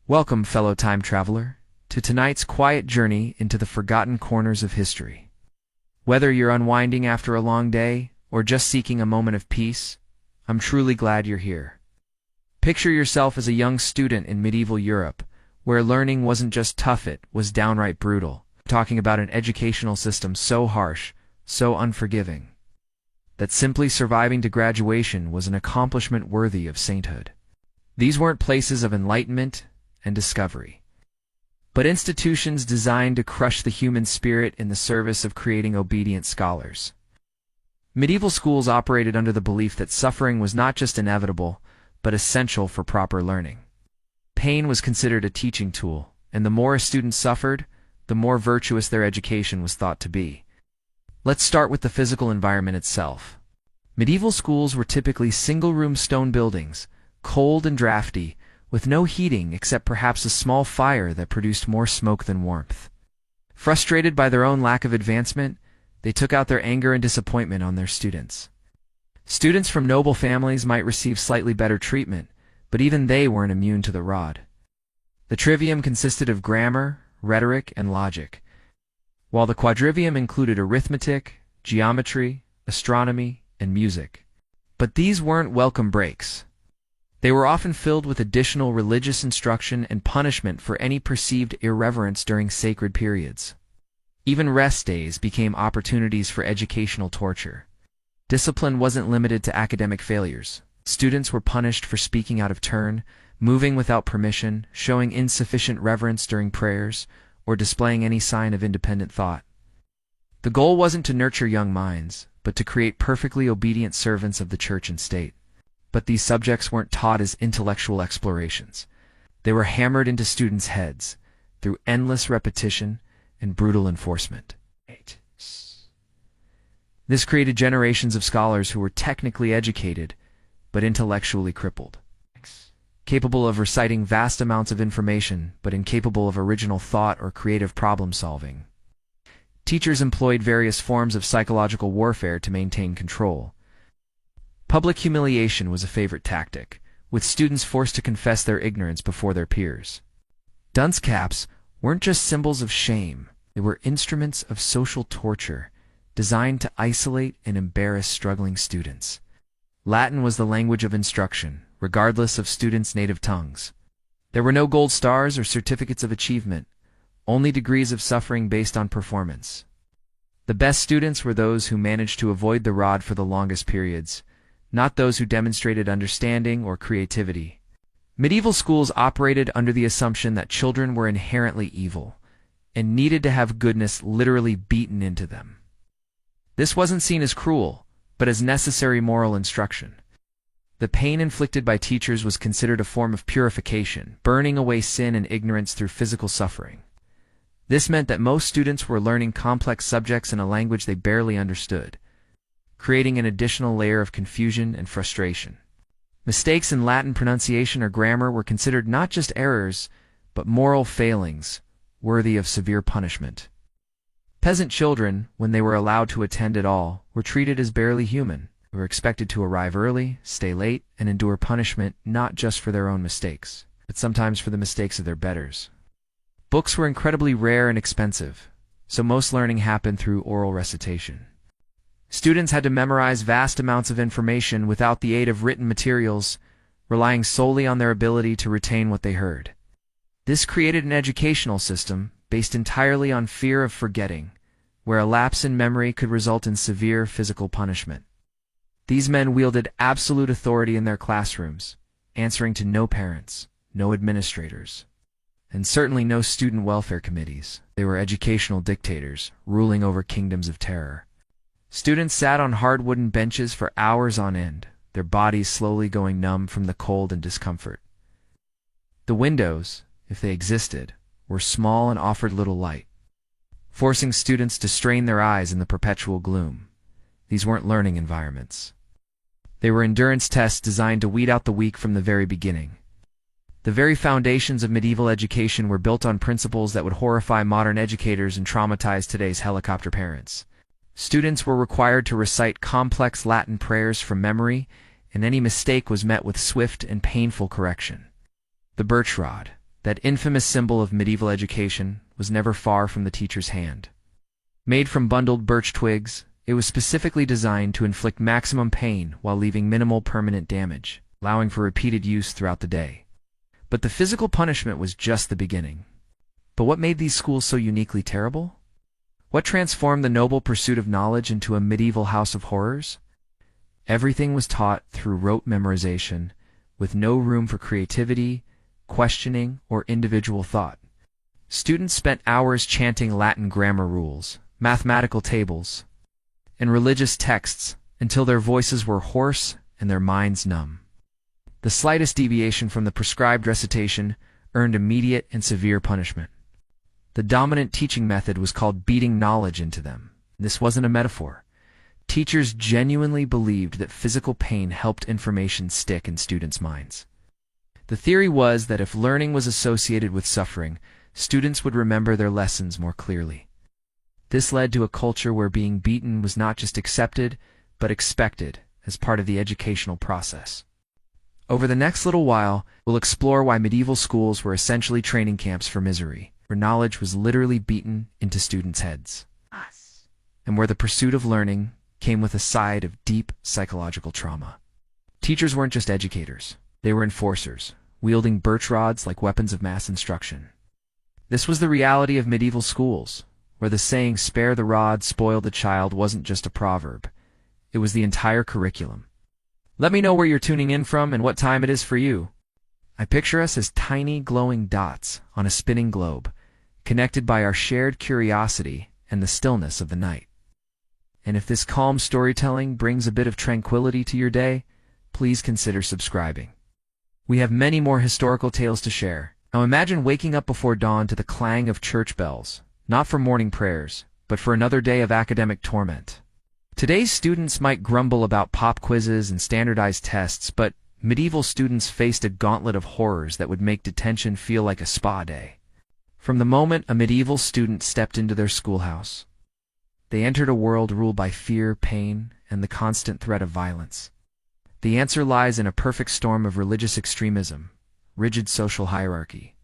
Welcome, fellow time traveler, to tonight's quiet journey into the forgotten corners of history. Whether you're unwinding after a long day or just seeking a moment of peace, I'm truly glad you're here. Picture yourself as a young student in medieval Europe, where learning wasn't just tough, it was downright brutal, talking about an educational system so harsh, so unforgiving, that simply surviving to graduation was an accomplishment worthy of sainthood. These weren't places of enlightenment and discovery, but institutions designed to crush the human spirit in the service of creating obedient scholars. Medieval schools operated under the belief that suffering was not just inevitable, but essential for proper learning. Pain was considered a teaching tool, and the more a student suffered, the more virtuous their education was thought to be. Let's start with the physical environment itself. Medieval schools were typically single-room stone buildings, cold and drafty, with no heating except perhaps a small fire that produced more smoke than warmth. Frustrated by their own lack of advancement, they took out their anger and disappointment on their students. Students from noble families might receive slightly better treatment, but even they weren't immune to the rod. The trivium consisted of grammar, rhetoric, and logic, while the quadrivium included arithmetic, geometry, astronomy, and music. But these weren't welcome breaks. They were often filled with additional religious instruction and punishment for any perceived irreverence during sacred periods. Even rest days became opportunities for educational torture. Discipline wasn't limited to academic failures. Students were punished for speaking out of turn, moving without permission, showing insufficient reverence during prayers, or displaying any sign of independent thought. The goal wasn't to nurture young minds, but to create perfectly obedient servants of the church and state. But these subjects weren't taught as intellectual explorations. They were hammered into students' heads through endless repetition and brutal enforcement. This created generations of scholars who were technically educated, but intellectually crippled, capable of reciting vast amounts of information, but incapable of original thought or creative problem-solving. Teachers employed various forms of psychological warfare to maintain control. Public humiliation was a favorite tactic, with students forced to confess their ignorance before their peers. Dunce caps weren't just symbols of shame, they were instruments of social torture, designed to isolate and embarrass struggling students. Latin was the language of instruction, regardless of students' native tongues. There were no gold stars or certificates of achievement, only degrees of suffering based on performance. The best students were those who managed to avoid the rod for the longest periods, not those who demonstrated understanding or creativity. Medieval schools operated under the assumption that children were inherently evil and needed to have goodness literally beaten into them. This wasn't seen as cruel, but as necessary moral instruction. The pain inflicted by teachers was considered a form of purification, burning away sin and ignorance through physical suffering. This meant that most students were learning complex subjects in a language they barely understood, creating an additional layer of confusion and frustration. Mistakes in Latin pronunciation or grammar were considered not just errors, but moral failings, worthy of severe punishment. Peasant children, when they were allowed to attend at all, were treated as barely human. They were expected to arrive early, stay late, and endure punishment not just for their own mistakes, but sometimes for the mistakes of their betters. Books were incredibly rare and expensive, so most learning happened through oral recitation. Students had to memorize vast amounts of information without the aid of written materials, relying solely on their ability to retain what they heard. This created an educational system based entirely on fear of forgetting, where a lapse in memory could result in severe physical punishment. These men wielded absolute authority in their classrooms, answering to no parents, no administrators, and certainly no student welfare committees. They were educational dictators, ruling over kingdoms of terror. Students sat on hard wooden benches for hours on end, their bodies slowly going numb from the cold and discomfort. The windows, if they existed, were small and offered little light, forcing students to strain their eyes in the perpetual gloom. These weren't learning environments. They were endurance tests designed to weed out the weak from the very beginning. The very foundations of medieval education were built on principles that would horrify modern educators and traumatize today's helicopter parents. Students were required to recite complex Latin prayers from memory, and any mistake was met with swift and painful correction. The birch rod, That infamous symbol of medieval education was never far from the teacher's hand. Made from bundled birch twigs, it was specifically designed to inflict maximum pain while leaving minimal permanent damage, allowing for repeated use throughout the day. But the physical punishment was just the beginning. But what made these schools so uniquely terrible? What transformed the noble pursuit of knowledge into a medieval house of horrors? Everything was taught through rote memorization, with no room for creativity, questioning, or individual thought. Students spent hours chanting Latin grammar rules, mathematical tables, and religious texts until their voices were hoarse and their minds numb. The slightest deviation from the prescribed recitation earned immediate and severe punishment. The dominant teaching method was called beating knowledge into them. This wasn't a metaphor. Teachers genuinely believed that physical pain helped information stick in students' minds. The theory was that if learning was associated with suffering, students would remember their lessons more clearly. This led to a culture where being beaten was not just accepted, but expected as part of the educational process. Over the next little while, we'll explore why medieval schools were essentially training camps for misery, where knowledge was literally beaten into students' heads, and where the pursuit of learning came with a side of deep psychological trauma. Teachers weren't just educators. They were enforcers, wielding birch rods like weapons of mass instruction. This was the reality of medieval schools, where the saying, "spare the rod, spoil the child," wasn't just a proverb. It was the entire curriculum. Let me know where you're tuning in from and what time it is for you. I picture us as tiny glowing dots on a spinning globe, connected by our shared curiosity and the stillness of the night. And if this calm storytelling brings a bit of tranquility to your day, please consider subscribing. We have many more historical tales to share. Now imagine waking up before dawn to the clang of church bells, not for morning prayers, but for another day of academic torment. Today's students might grumble about pop quizzes and standardized tests, but medieval students faced a gauntlet of horrors that would make detention feel like a spa day. From the moment a medieval student stepped into their schoolhouse, they entered a world ruled by fear, pain, and the constant threat of violence. The answer lies in a perfect storm of religious extremism, rigid social hierarchy,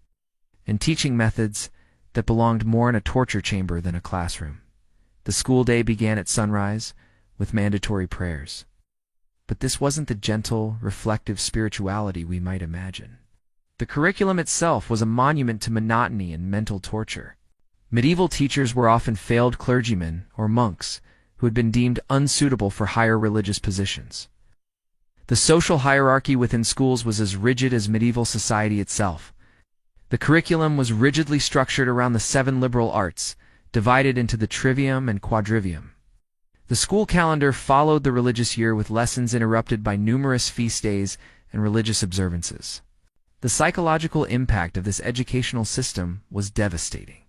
and teaching methods that belonged more in a torture chamber than a classroom. The school day began at sunrise with mandatory prayers. But this wasn't the gentle, reflective spirituality we might imagine. The curriculum itself was a monument to monotony and mental torture. Medieval teachers were often failed clergymen or monks who had been deemed unsuitable for higher religious positions. The social hierarchy within schools was as rigid as medieval society itself. The curriculum was rigidly structured around the 7 liberal arts, divided into the trivium and quadrivium. The school calendar followed the religious year with lessons interrupted by numerous feast days and religious observances. The psychological impact of this educational system was devastating.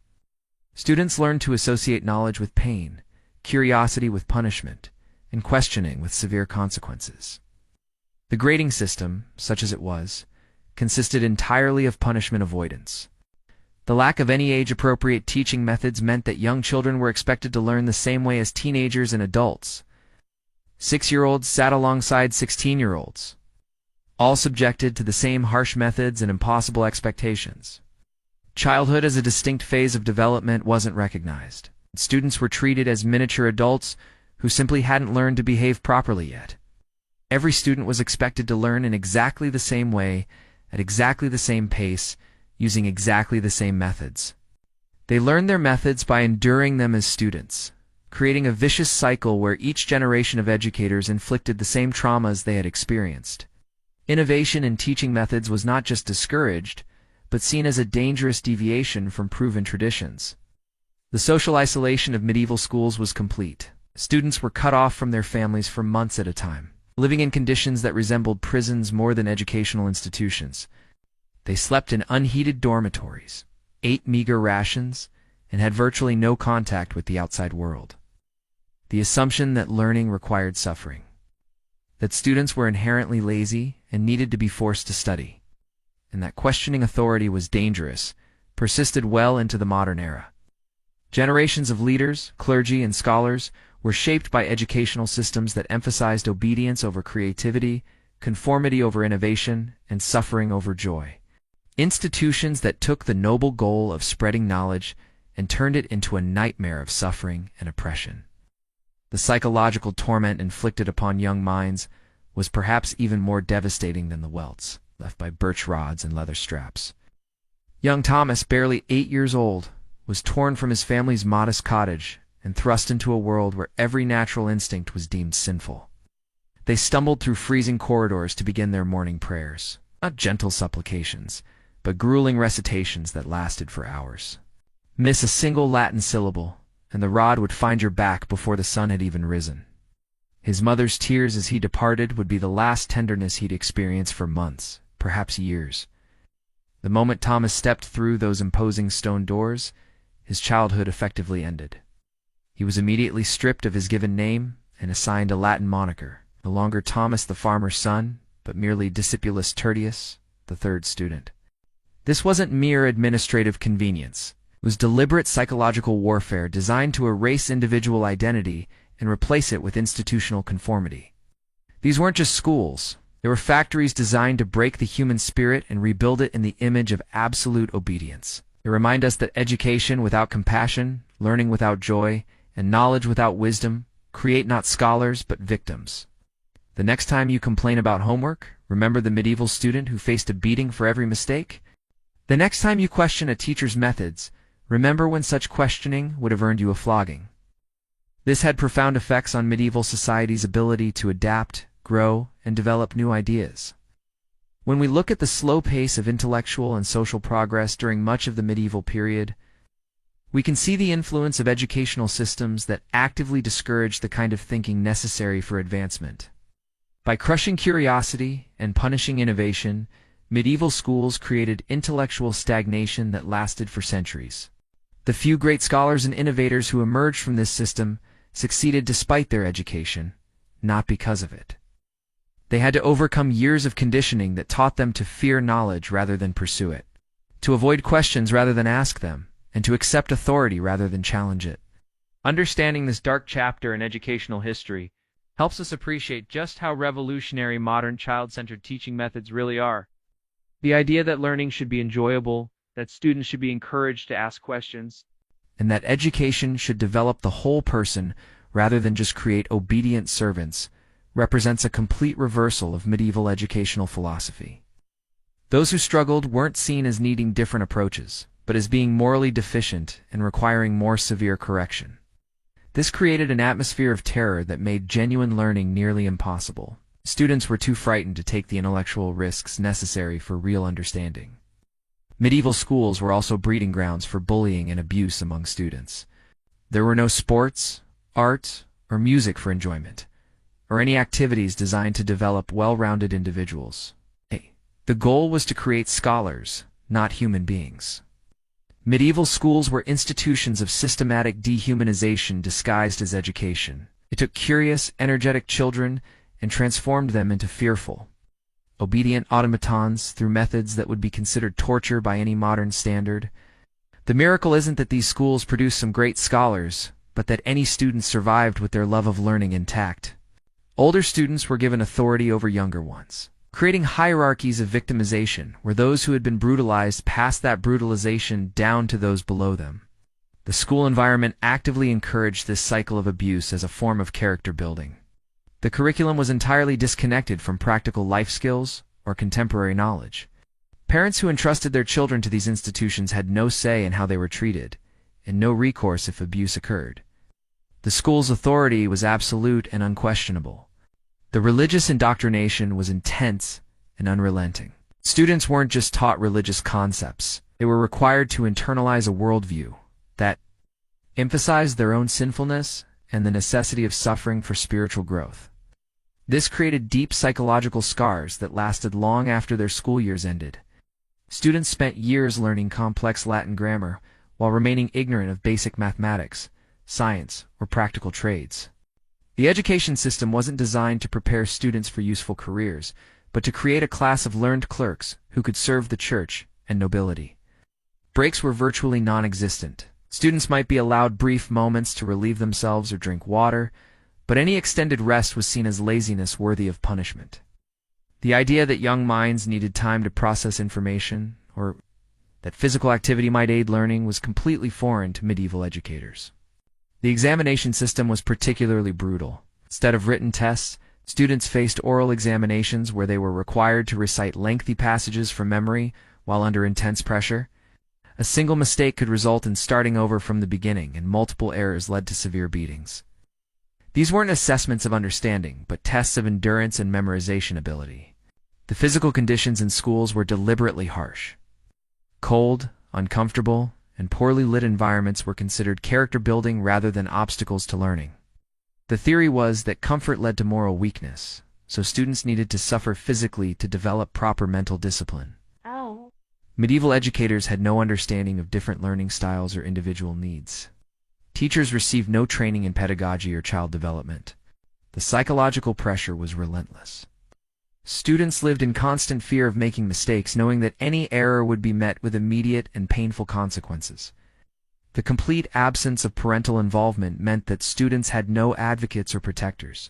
Students learned to associate knowledge with pain, curiosity with punishment, and questioning with severe consequences. The grading system, such as it was, consisted entirely of punishment avoidance. The lack of any age-appropriate teaching methods meant that young children were expected to learn the same way as teenagers and adults. 6-year-olds sat alongside 16-year-olds, all subjected to the same harsh methods and impossible expectations. Childhood as a distinct phase of development wasn't recognized. Students were treated as miniature adults who simply hadn't learned to behave properly yet. Every student was expected to learn in exactly the same way, at exactly the same pace, using exactly the same methods. They learned their methods by enduring them as students, creating a vicious cycle where each generation of educators inflicted the same traumas they had experienced. Innovation in teaching methods was not just discouraged, but seen as a dangerous deviation from proven traditions. The social isolation of medieval schools was complete. Students were cut off from their families for months at a time, living in conditions that resembled prisons more than educational institutions. They slept in unheated dormitories, ate meager rations, and had virtually no contact with the outside world. The assumption that learning required suffering, that students were inherently lazy and needed to be forced to study, and that questioning authority was dangerous, persisted well into the modern era. Generations of leaders, clergy, and scholars were shaped by educational systems that emphasized obedience over creativity, conformity over innovation, and suffering over joy. Institutions that took the noble goal of spreading knowledge and turned it into a nightmare of suffering and oppression. The psychological torment inflicted upon young minds was perhaps even more devastating than the welts left by birch rods and leather straps. Young Thomas, barely 8 years old, was torn from his family's modest cottage and thrust into a world where every natural instinct was deemed sinful. They stumbled through freezing corridors to begin their morning prayers, not gentle supplications, but grueling recitations that lasted for hours. Miss a single Latin syllable, and the rod would find your back before the sun had even risen. His mother's tears as he departed would be the last tenderness he'd experience for months, perhaps years. The moment Thomas stepped through those imposing stone doors, his childhood effectively ended. He was immediately stripped of his given name and assigned a Latin moniker, no longer Thomas the farmer's son, but merely Discipulus Tertius, the third student. This wasn't mere administrative convenience. It was deliberate psychological warfare designed to erase individual identity and replace it with institutional conformity. These weren't just schools. They were factories designed to break the human spirit and rebuild it in the image of absolute obedience. They remind us that education without compassion, learning without joy, and knowledge without wisdom create not scholars but victims. The next time you complain about homework, remember the medieval student who faced a beating for every mistake. The next time you question a teacher's methods, remember when such questioning would have earned you a flogging. This had profound effects on medieval society's ability to adapt, grow, and develop new ideas. When we look at the slow pace of intellectual and social progress during much of the medieval period, we can see the influence of educational systems that actively discourage the kind of thinking necessary for advancement. By crushing curiosity and punishing innovation, medieval schools created intellectual stagnation that lasted for centuries. The few great scholars and innovators who emerged from this system succeeded despite their education, not because of it. They had to overcome years of conditioning that taught them to fear knowledge rather than pursue it, to avoid questions rather than ask them, and to accept authority rather than challenge it. Understanding this dark chapter in educational history helps us appreciate just how revolutionary modern child-centered teaching methods really are. The idea that learning should be enjoyable, that students should be encouraged to ask questions, and that education should develop the whole person rather than just create obedient servants, represents a complete reversal of medieval educational philosophy. Those who struggled weren't seen as needing different approaches, but as being morally deficient and requiring more severe correction. This created an atmosphere of terror that made genuine learning nearly impossible. Students were too frightened to take the intellectual risks necessary for real understanding. Medieval schools were also breeding grounds for bullying and abuse among students. There were no sports, art, or music for enjoyment, or any activities designed to develop well-rounded individuals. The goal was to create scholars, not human beings. Medieval schools were institutions of systematic dehumanization disguised as education. It took curious, energetic children and transformed them into fearful, obedient automatons through methods that would be considered torture by any modern standard. The miracle isn't that these schools produced some great scholars, but that any students survived with their love of learning intact. Older students were given authority over younger ones, creating hierarchies of victimization where those who had been brutalized passed that brutalization down to those below them. The school environment actively encouraged this cycle of abuse as a form of character building. The curriculum was entirely disconnected from practical life skills or contemporary knowledge. Parents who entrusted their children to these institutions had no say in how they were treated, and no recourse if abuse occurred. The school's authority was absolute and unquestionable. The religious indoctrination was intense and unrelenting. Students weren't just taught religious concepts. They were required to internalize a worldview that emphasized their own sinfulness and the necessity of suffering for spiritual growth. This created deep psychological scars that lasted long after their school years ended. Students spent years learning complex Latin grammar while remaining ignorant of basic mathematics, science, or practical trades. The education system wasn't designed to prepare students for useful careers, but to create a class of learned clerks who could serve the church and nobility. Breaks were virtually non-existent. Students might be allowed brief moments to relieve themselves or drink water, but any extended rest was seen as laziness worthy of punishment. The idea that young minds needed time to process information or that physical activity might aid learning, was completely foreign to medieval educators. The examination system was particularly brutal. Instead of written tests, students faced oral examinations where they were required to recite lengthy passages from memory while under intense pressure. A single mistake could result in starting over from the beginning, and multiple errors led to severe beatings. These weren't assessments of understanding, but tests of endurance and memorization ability. The physical conditions in schools were deliberately harsh. Cold, uncomfortable, and poorly lit environments were considered character-building rather than obstacles to learning. The theory was that comfort led to moral weakness, so students needed to suffer physically to develop proper mental discipline. Medieval educators had no understanding of different learning styles or individual needs. Teachers received no training in pedagogy or child development. The psychological pressure was relentless. Students lived in constant fear of making mistakes, knowing that any error would be met with immediate and painful consequences. The complete absence of parental involvement meant that students had no advocates or protectors.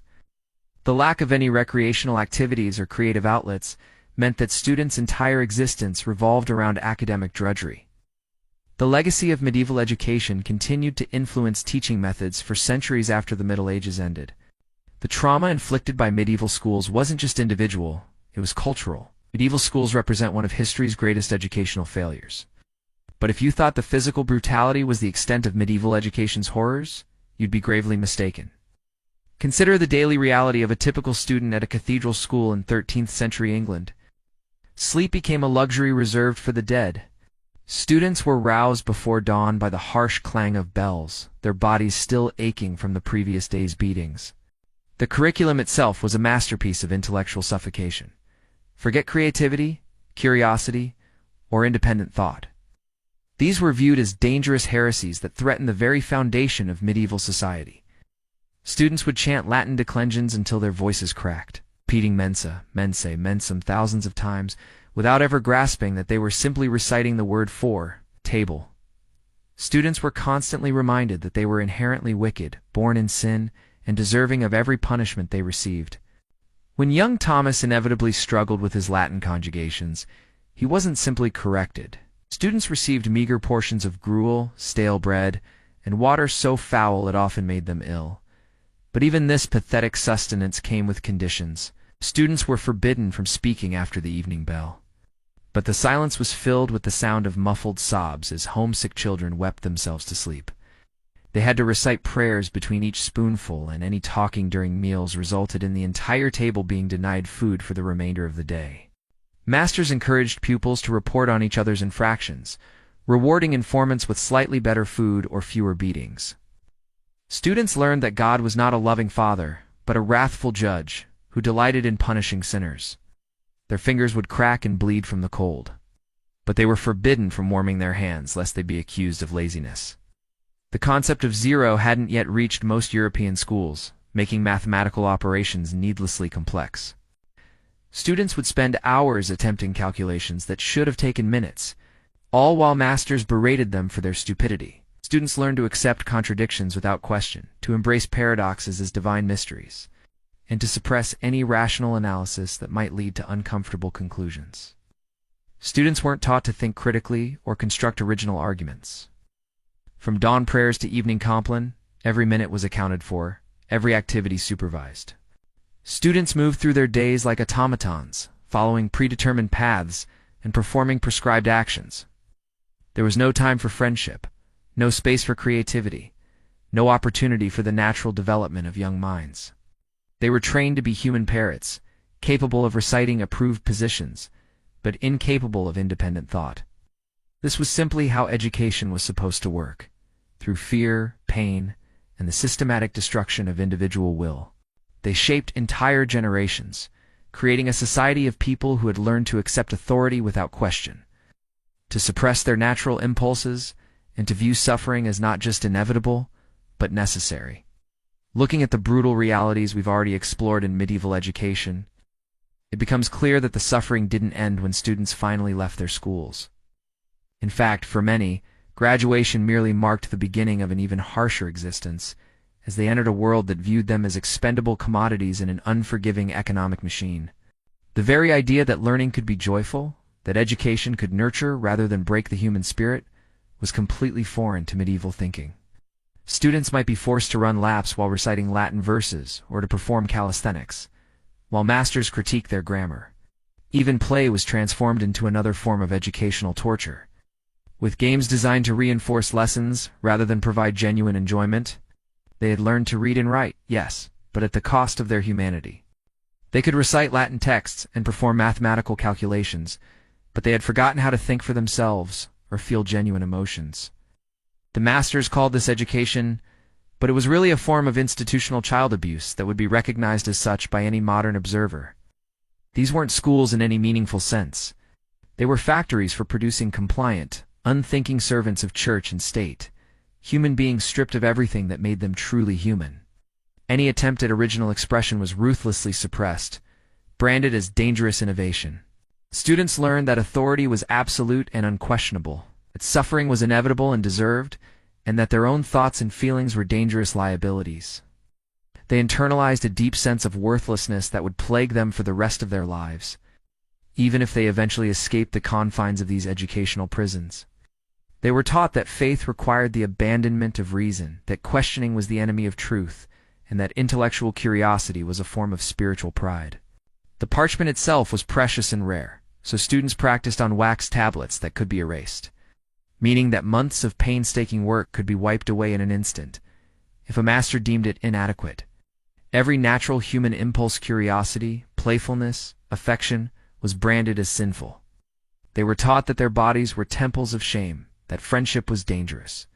The lack of any recreational activities or creative outlets meant that students' entire existence revolved around academic drudgery. The legacy of medieval education continued to influence teaching methods for centuries after the Middle Ages ended. The trauma inflicted by medieval schools wasn't just individual, it was cultural. Medieval schools represent one of history's greatest educational failures. But if you thought the physical brutality was the extent of medieval education's horrors, you'd be gravely mistaken. Consider the daily reality of a typical student at a cathedral school in 13th century England. Sleep became a luxury reserved for the dead. Students were roused before dawn by the harsh clang of bells, their bodies still aching from the previous day's beatings. The curriculum itself was a masterpiece of intellectual suffocation. Forget creativity, curiosity, or independent thought. These were viewed as dangerous heresies that threatened the very foundation of medieval society. Students would chant Latin declensions until their voices cracked, repeating mensa, mense, mensum thousands of times, without ever grasping that they were simply reciting the word for, table. Students were constantly reminded that they were inherently wicked, born in sin, and deserving of every punishment they received. When young Thomas inevitably struggled with his Latin conjugations, he wasn't simply corrected. Students received meager portions of gruel, stale bread, and water so foul it often made them ill. But even this pathetic sustenance came with conditions. Students were forbidden from speaking after the evening bell. But the silence was filled with the sound of muffled sobs as homesick children wept themselves to sleep. They had to recite prayers between each spoonful, and any talking during meals resulted in the entire table being denied food for the remainder of the day. Masters encouraged pupils to report on each other's infractions, rewarding informants with slightly better food or fewer beatings. Students learned that God was not a loving father, but a wrathful judge who delighted in punishing sinners. Their fingers would crack and bleed from the cold, but they were forbidden from warming their hands lest they be accused of laziness. The concept of zero hadn't yet reached most European schools, making mathematical operations needlessly complex. Students would spend hours attempting calculations that should have taken minutes, all while masters berated them for their stupidity. Students learned to accept contradictions without question, to embrace paradoxes as divine mysteries, and to suppress any rational analysis that might lead to uncomfortable conclusions. Students weren't taught to think critically or construct original arguments. From dawn prayers to evening compline, every minute was accounted for, every activity supervised. Students moved through their days like automatons, following predetermined paths and performing prescribed actions. There was no time for friendship, no space for creativity, no opportunity for the natural development of young minds. They were trained to be human parrots, capable of reciting approved positions, but incapable of independent thought. This was simply how education was supposed to work, through fear, pain, and the systematic destruction of individual will. They shaped entire generations, creating a society of people who had learned to accept authority without question, to suppress their natural impulses, and to view suffering as not just inevitable, but necessary. Looking at the brutal realities we've already explored in medieval education, it becomes clear that the suffering didn't end when students finally left their schools. In fact, for many, graduation merely marked the beginning of an even harsher existence, as they entered a world that viewed them as expendable commodities in an unforgiving economic machine. The very idea that learning could be joyful, that education could nurture rather than break the human spirit, was completely foreign to medieval thinking. Students might be forced to run laps while reciting Latin verses or to perform calisthenics, while masters critiqued their grammar. Even play was transformed into another form of educational torture. With games designed to reinforce lessons rather than provide genuine enjoyment, they had learned to read and write, yes, but at the cost of their humanity. They could recite Latin texts and perform mathematical calculations, but they had forgotten how to think for themselves or feel genuine emotions. The masters called this education, but it was really a form of institutional child abuse that would be recognized as such by any modern observer. These weren't schools in any meaningful sense. They were factories for producing compliant, unthinking servants of church and state, human beings stripped of everything that made them truly human. Any attempt at original expression was ruthlessly suppressed, branded as dangerous innovation. Students learned that authority was absolute and unquestionable, that suffering was inevitable and deserved, and that their own thoughts and feelings were dangerous liabilities. They internalized a deep sense of worthlessness that would plague them for the rest of their lives, even if they eventually escaped the confines of these educational prisons. They were taught that faith required the abandonment of reason, that questioning was the enemy of truth, and that intellectual curiosity was a form of spiritual pride. The parchment itself was precious and rare, so students practiced on wax tablets that could be erased, meaning that months of painstaking work could be wiped away in an instant, if a master deemed it inadequate. Every natural human impulse, curiosity, playfulness, affection, was branded as sinful. They were taught that their bodies were temples of shame, that friendship was dangerous,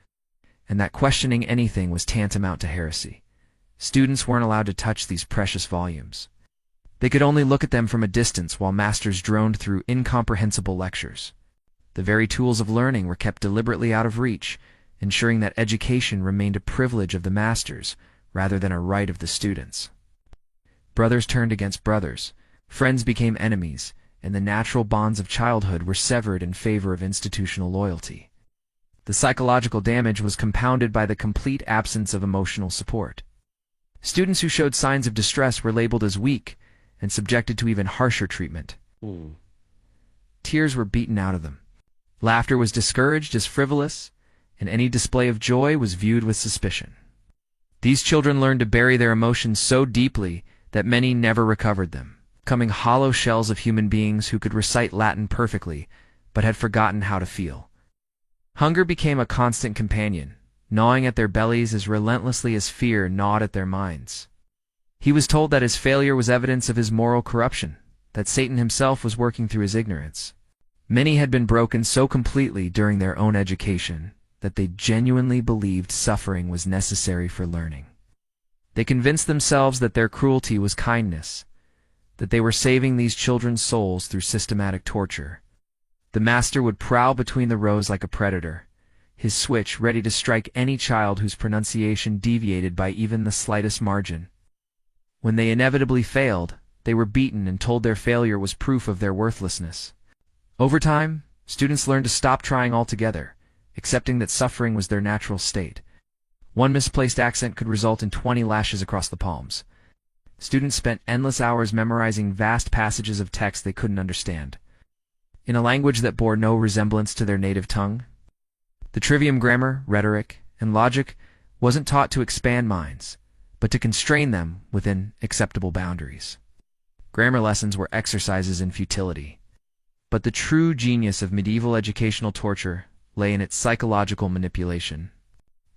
and that questioning anything was tantamount to heresy. Students weren't allowed to touch these precious volumes. They could only look at them from a distance while masters droned through incomprehensible lectures. The very tools of learning were kept deliberately out of reach, ensuring that education remained a privilege of the masters rather than a right of the students. Brothers turned against brothers, friends became enemies, and the natural bonds of childhood were severed in favor of institutional loyalty. The psychological damage was compounded by the complete absence of emotional support. Students who showed signs of distress were labeled as weak and subjected to even harsher treatment. Tears were beaten out of them. Laughter was discouraged as frivolous, and any display of joy was viewed with suspicion. These children learned to bury their emotions so deeply that many never recovered them, becoming hollow shells of human beings who could recite Latin perfectly, but had forgotten how to feel. Hunger became a constant companion, gnawing at their bellies as relentlessly as fear gnawed at their minds. He was told that his failure was evidence of his moral corruption, that Satan himself was working through his ignorance. Many had been broken so completely during their own education that they genuinely believed suffering was necessary for learning. They convinced themselves that their cruelty was kindness, that they were saving these children's souls through systematic torture. The master would prowl between the rows like a predator, his switch ready to strike any child whose pronunciation deviated by even the slightest margin. When they inevitably failed, they were beaten and told their failure was proof of their worthlessness. Over time, students learned to stop trying altogether, accepting that suffering was their natural state. One misplaced accent could result in 20 lashes across the palms. Students spent endless hours memorizing vast passages of text they couldn't understand, in a language that bore no resemblance to their native tongue. The trivium grammar, rhetoric, and logic wasn't taught to expand minds, but to constrain them within acceptable boundaries. Grammar lessons were exercises in futility. But the true genius of medieval educational torture lay in its psychological manipulation.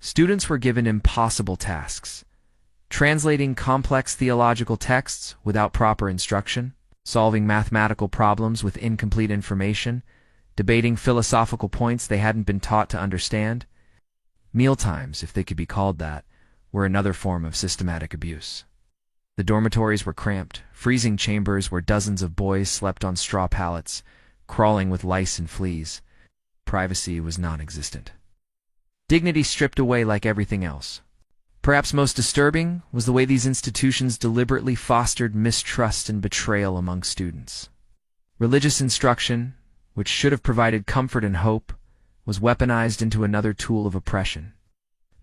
Students were given impossible tasks, translating complex theological texts without proper instruction, solving mathematical problems with incomplete information, debating philosophical points they hadn't been taught to understand. Mealtimes, if they could be called that, were another form of systematic abuse. The dormitories were cramped, freezing chambers where dozens of boys slept on straw pallets, crawling with lice and fleas. Privacy was non-existent. Dignity stripped away like everything else. Perhaps most disturbing was the way these institutions deliberately fostered mistrust and betrayal among students. Religious instruction, which should have provided comfort and hope, was weaponized into another tool of oppression.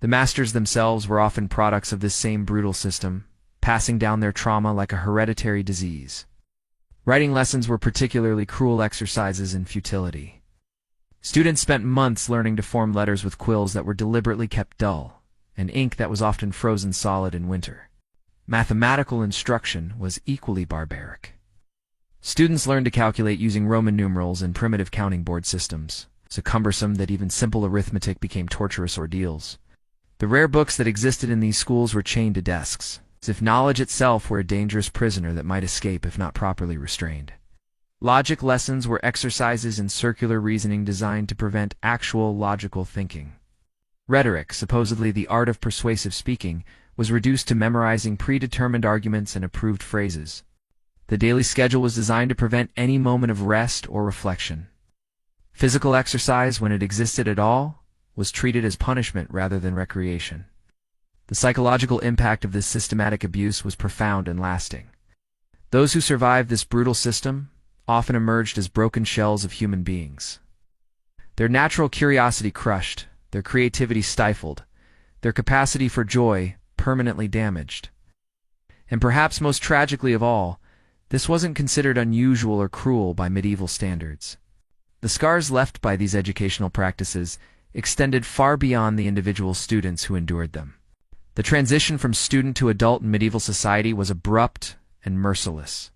The masters themselves were often products of this same brutal system, passing down their trauma like a hereditary disease. Writing lessons were particularly cruel exercises in futility. Students spent months learning to form letters with quills that were deliberately kept dull, and ink that was often frozen solid in winter. Mathematical instruction was equally barbaric. Students learned to calculate using Roman numerals and primitive counting board systems, so cumbersome that even simple arithmetic became torturous ordeals. The rare books that existed in these schools were chained to desks, as if knowledge itself were a dangerous prisoner that might escape if not properly restrained. Logic lessons were exercises in circular reasoning designed to prevent actual logical thinking. Rhetoric, supposedly the art of persuasive speaking, was reduced to memorizing predetermined arguments and approved phrases. The daily schedule was designed to prevent any moment of rest or reflection. Physical exercise, when it existed at all, was treated as punishment rather than recreation. The psychological impact of this systematic abuse was profound and lasting. Those who survived this brutal system often emerged as broken shells of human beings. Their natural curiosity crushed, their creativity stifled, their capacity for joy permanently damaged. And perhaps most tragically of all, this wasn't considered unusual or cruel by medieval standards. The scars left by these educational practices extended far beyond the individual students who endured them. The transition from student to adult in medieval society was abrupt and merciless.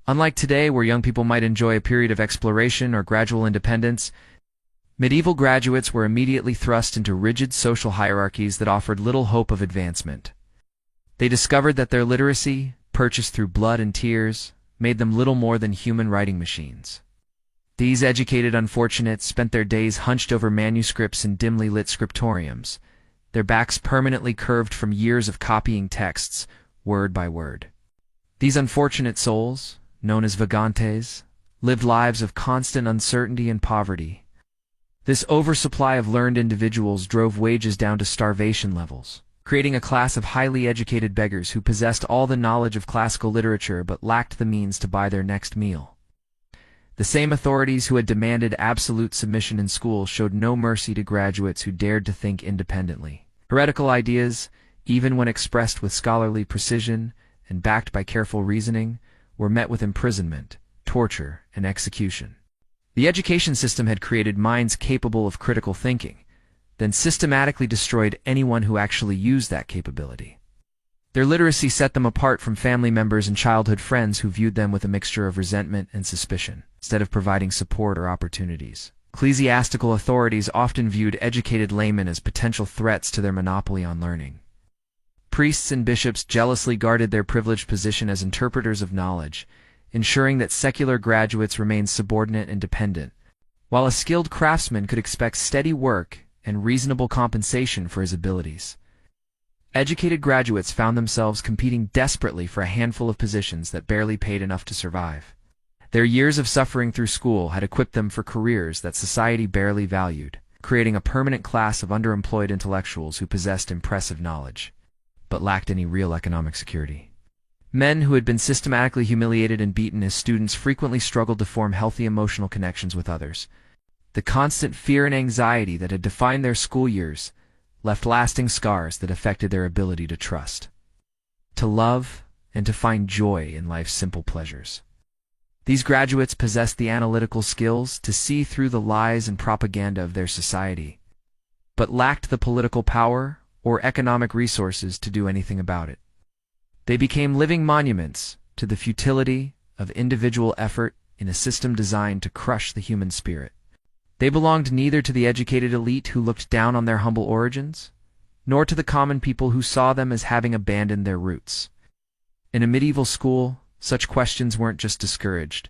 Unlike today, where young people might enjoy a period of exploration or gradual independence, medieval graduates were immediately thrust into rigid social hierarchies that offered little hope of advancement. They discovered that their literacy, purchased through blood and tears, made them little more than human writing machines. These educated unfortunates spent their days hunched over manuscripts in dimly lit scriptoriums, their backs permanently curved from years of copying texts, word by word. These unfortunate souls, known as vagantes, lived lives of constant uncertainty and poverty. This oversupply of learned individuals drove wages down to starvation levels, creating a class of highly educated beggars who possessed all the knowledge of classical literature but lacked the means to buy their next meal. The same authorities who had demanded absolute submission in school showed no mercy to graduates who dared to think independently. Heretical ideas, even when expressed with scholarly precision and backed by careful reasoning, were met with imprisonment, torture, and execution. The education system had created minds capable of critical thinking, then systematically destroyed anyone who actually used that capability. Their literacy set them apart from family members and childhood friends who viewed them with a mixture of resentment and suspicion, instead of providing support or opportunities. Ecclesiastical authorities often viewed educated laymen as potential threats to their monopoly on learning. Priests and bishops jealously guarded their privileged position as interpreters of knowledge, ensuring that secular graduates remained subordinate and dependent, while a skilled craftsman could expect steady work and reasonable compensation for his abilities. Educated graduates found themselves competing desperately for a handful of positions that barely paid enough to survive. Their years of suffering through school had equipped them for careers that society barely valued, creating a permanent class of underemployed intellectuals who possessed impressive knowledge, but lacked any real economic security. Men who had been systematically humiliated and beaten as students frequently struggled to form healthy emotional connections with others. The constant fear and anxiety that had defined their school years left lasting scars that affected their ability to trust, to love, and to find joy in life's simple pleasures. These graduates possessed the analytical skills to see through the lies and propaganda of their society, but lacked the political power or economic resources to do anything about it. They became living monuments to the futility of individual effort in a system designed to crush the human spirit. They belonged neither to the educated elite who looked down on their humble origins, nor to the common people who saw them as having abandoned their roots. In a medieval school, such questions weren't just discouraged.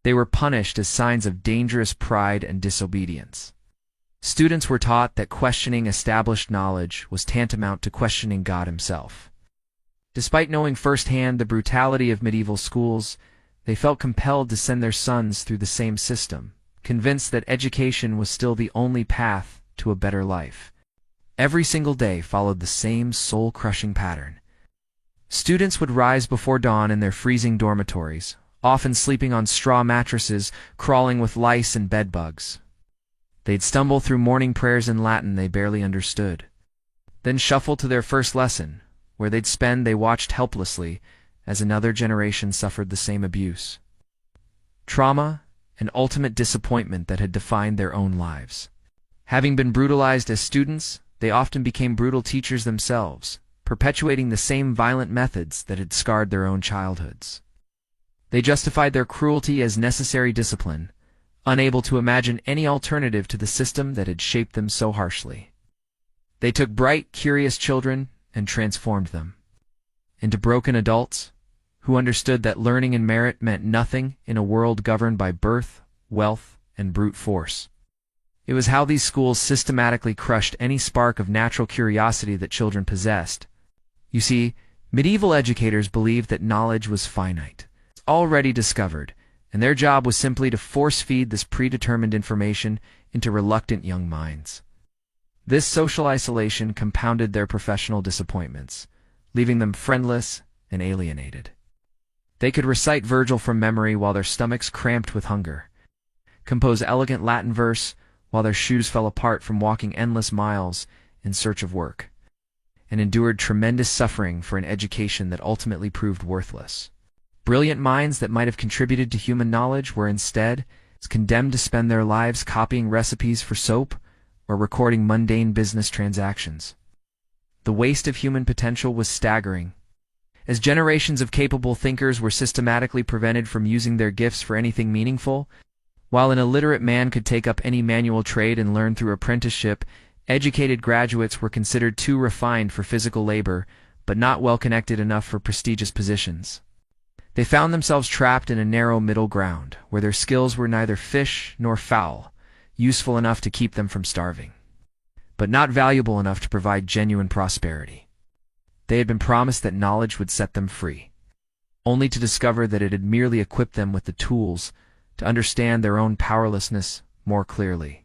They were punished as signs of dangerous pride and disobedience. Students were taught that questioning established knowledge was tantamount to questioning God himself. Despite knowing firsthand the brutality of medieval schools, they felt compelled to send their sons through the same system, convinced that education was still the only path to a better life. Every single day followed the same soul-crushing pattern. Students would rise before dawn in their freezing dormitories, often sleeping on straw mattresses, crawling with lice and bedbugs. They'd stumble through morning prayers in Latin they barely understood, then shuffle to their first lesson, where they watched helplessly as another generation suffered the same abuse. Trauma and ultimate disappointment that had defined their own lives. Having been brutalized as students, they often became brutal teachers themselves, perpetuating the same violent methods that had scarred their own childhoods. They justified their cruelty as necessary discipline, unable to imagine any alternative to the system that had shaped them so harshly. They took bright, curious children and transformed them into broken adults who understood that learning and merit meant nothing in a world governed by birth, wealth, and brute force. It was how these schools systematically crushed any spark of natural curiosity that children possessed. You see, medieval educators believed that knowledge was finite, already discovered, and their job was simply to force-feed this predetermined information into reluctant young minds. This social isolation compounded their professional disappointments, leaving them friendless and alienated. They could recite Virgil from memory while their stomachs cramped with hunger, compose elegant Latin verse while their shoes fell apart from walking endless miles in search of work, and endured tremendous suffering for an education that ultimately proved worthless. Brilliant minds that might have contributed to human knowledge were instead condemned to spend their lives copying recipes for soap or recording mundane business transactions. The waste of human potential was staggering, as generations of capable thinkers were systematically prevented from using their gifts for anything meaningful. While an illiterate man could take up any manual trade and learn through apprenticeship, educated graduates were considered too refined for physical labor, but not well connected enough for prestigious positions. They found themselves trapped in a narrow middle ground, where their skills were neither fish nor fowl, useful enough to keep them from starving, but not valuable enough to provide genuine prosperity. They had been promised that knowledge would set them free, only to discover that it had merely equipped them with the tools to understand their own powerlessness more clearly.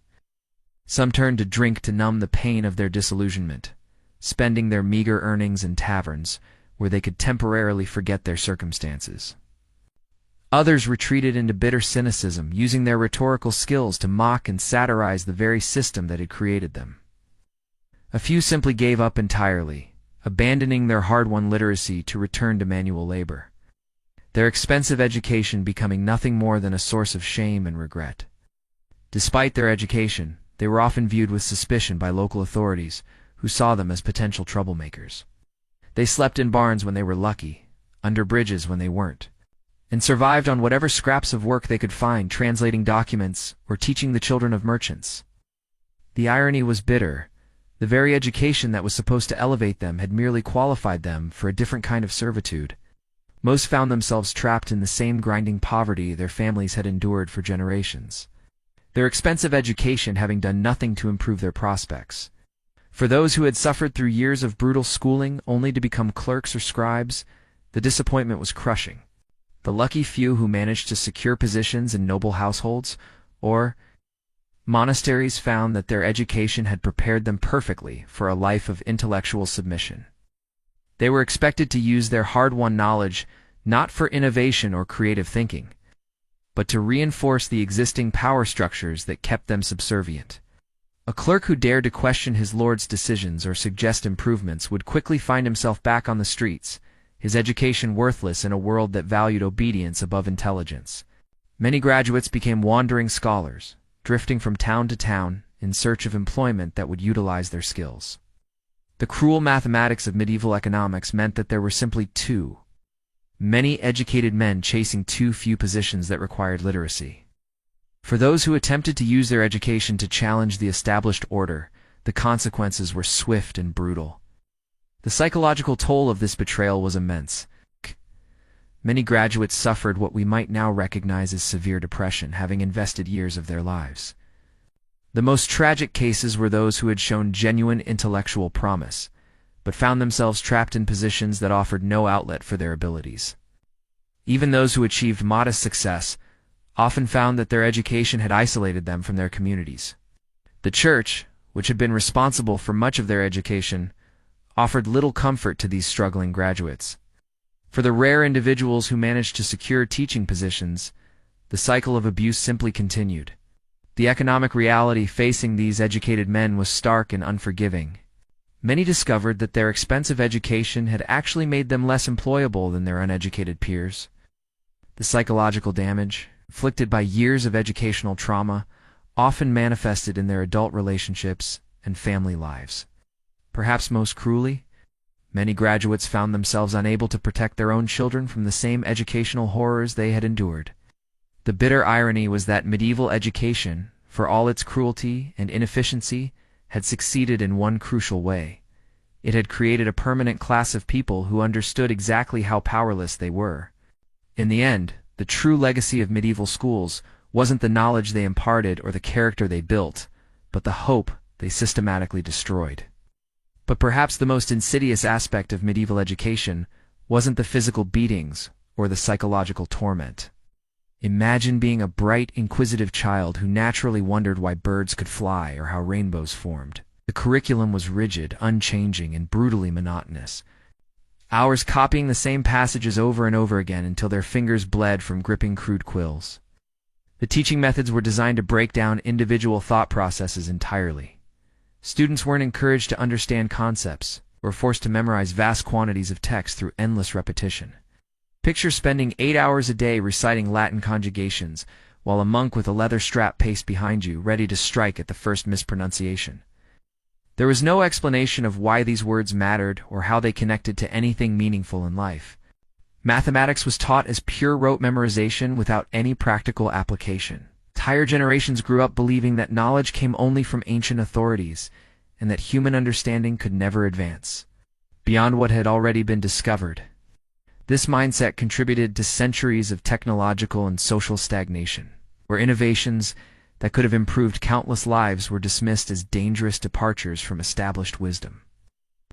Some turned to drink to numb the pain of their disillusionment, spending their meager earnings in taverns where they could temporarily forget their circumstances. Others retreated into bitter cynicism, using their rhetorical skills to mock and satirize the very system that had created them. A few simply gave up entirely, abandoning their hard-won literacy to return to manual labor, their expensive education becoming nothing more than a source of shame and regret. Despite their education, they were often viewed with suspicion by local authorities, who saw them as potential troublemakers. They slept in barns when they were lucky, under bridges when they weren't, and survived on whatever scraps of work they could find, translating documents or teaching the children of merchants. The irony was bitter. The very education that was supposed to elevate them had merely qualified them for a different kind of servitude. Most found themselves trapped in the same grinding poverty their families had endured for generations, their expensive education having done nothing to improve their prospects. For those who had suffered through years of brutal schooling only to become clerks or scribes, the disappointment was crushing. The lucky few who managed to secure positions in noble households or monasteries found that their education had prepared them perfectly for a life of intellectual submission. They were expected to use their hard-won knowledge not for innovation or creative thinking, but to reinforce the existing power structures that kept them subservient. A clerk who dared to question his lord's decisions or suggest improvements would quickly find himself back on the streets, his education worthless in a world that valued obedience above intelligence. Many graduates became wandering scholars, drifting from town to town in search of employment that would utilize their skills. The cruel mathematics of medieval economics meant that there were simply too many educated men chasing too few positions that required literacy. For those who attempted to use their education to challenge the established order, the consequences were swift and brutal. The psychological toll of this betrayal was immense. Many graduates suffered what we might now recognize as severe depression, having invested years of their lives. The most tragic cases were those who had shown genuine intellectual promise, but found themselves trapped in positions that offered no outlet for their abilities. Even those who achieved modest success often found that their education had isolated them from their communities. The church, which had been responsible for much of their education, offered little comfort to these struggling graduates. For the rare individuals who managed to secure teaching positions, the cycle of abuse simply continued. The economic reality facing these educated men was stark and unforgiving. many discovered that their expensive education had actually made them less employable than their uneducated peers. The psychological damage, inflicted by years of educational trauma, often manifested in their adult relationships and family lives. Perhaps most cruelly, many graduates found themselves unable to protect their own children from the same educational horrors they had endured. The bitter irony was that medieval education, for all its cruelty and inefficiency, had succeeded in one crucial way. It had created a permanent class of people who understood exactly how powerless they were. In the end, the true legacy of medieval schools wasn't the knowledge they imparted or the character they built, but the hope they systematically destroyed. But perhaps the most insidious aspect of medieval education wasn't the physical beatings or the psychological torment. Imagine being a bright, inquisitive child who naturally wondered why birds could fly or how rainbows formed. The curriculum was rigid, unchanging, and brutally monotonous. Hours copying the same passages over and over again until their fingers bled from gripping crude quills. The teaching methods were designed to break down individual thought processes entirely. Students weren't encouraged to understand concepts, or forced to memorize vast quantities of text through endless repetition. Picture spending 8 hours a day reciting Latin conjugations, while a monk with a leather strap paced behind you, ready to strike at the first mispronunciation. There was no explanation of why these words mattered or how they connected to anything meaningful in life. Mathematics was taught as pure rote memorization without any practical application. Entire generations grew up believing that knowledge came only from ancient authorities, and that human understanding could never advance beyond what had already been discovered. This mindset contributed to centuries of technological and social stagnation, where innovations that could have improved countless lives were dismissed as dangerous departures from established wisdom.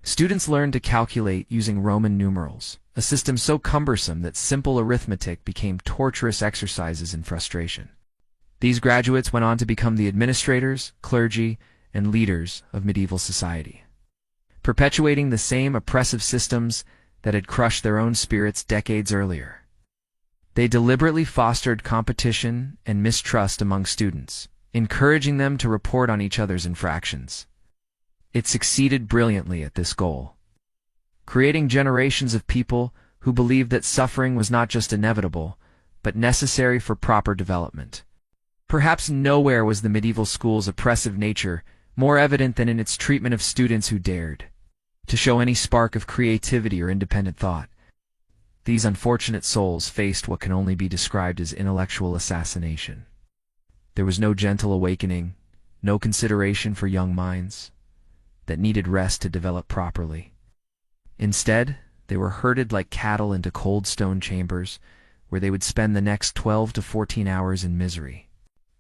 Students learned to calculate using Roman numerals, a system so cumbersome that simple arithmetic became torturous exercises in frustration. These graduates went on to become the administrators, clergy, and leaders of medieval society, perpetuating the same oppressive systems that had crushed their own spirits decades earlier. They deliberately fostered competition and mistrust among students, encouraging them to report on each other's infractions. It succeeded brilliantly at this goal, creating generations of people who believed that suffering was not just inevitable, but necessary for proper development. Perhaps nowhere was the medieval school's oppressive nature more evident than in its treatment of students who dared to show any spark of creativity or independent thought. These unfortunate souls faced what can only be described as intellectual assassination. There was no gentle awakening, no consideration for young minds that needed rest to develop properly. Instead, they were herded like cattle into cold stone chambers, where they would spend the next 12 to 14 hours in misery.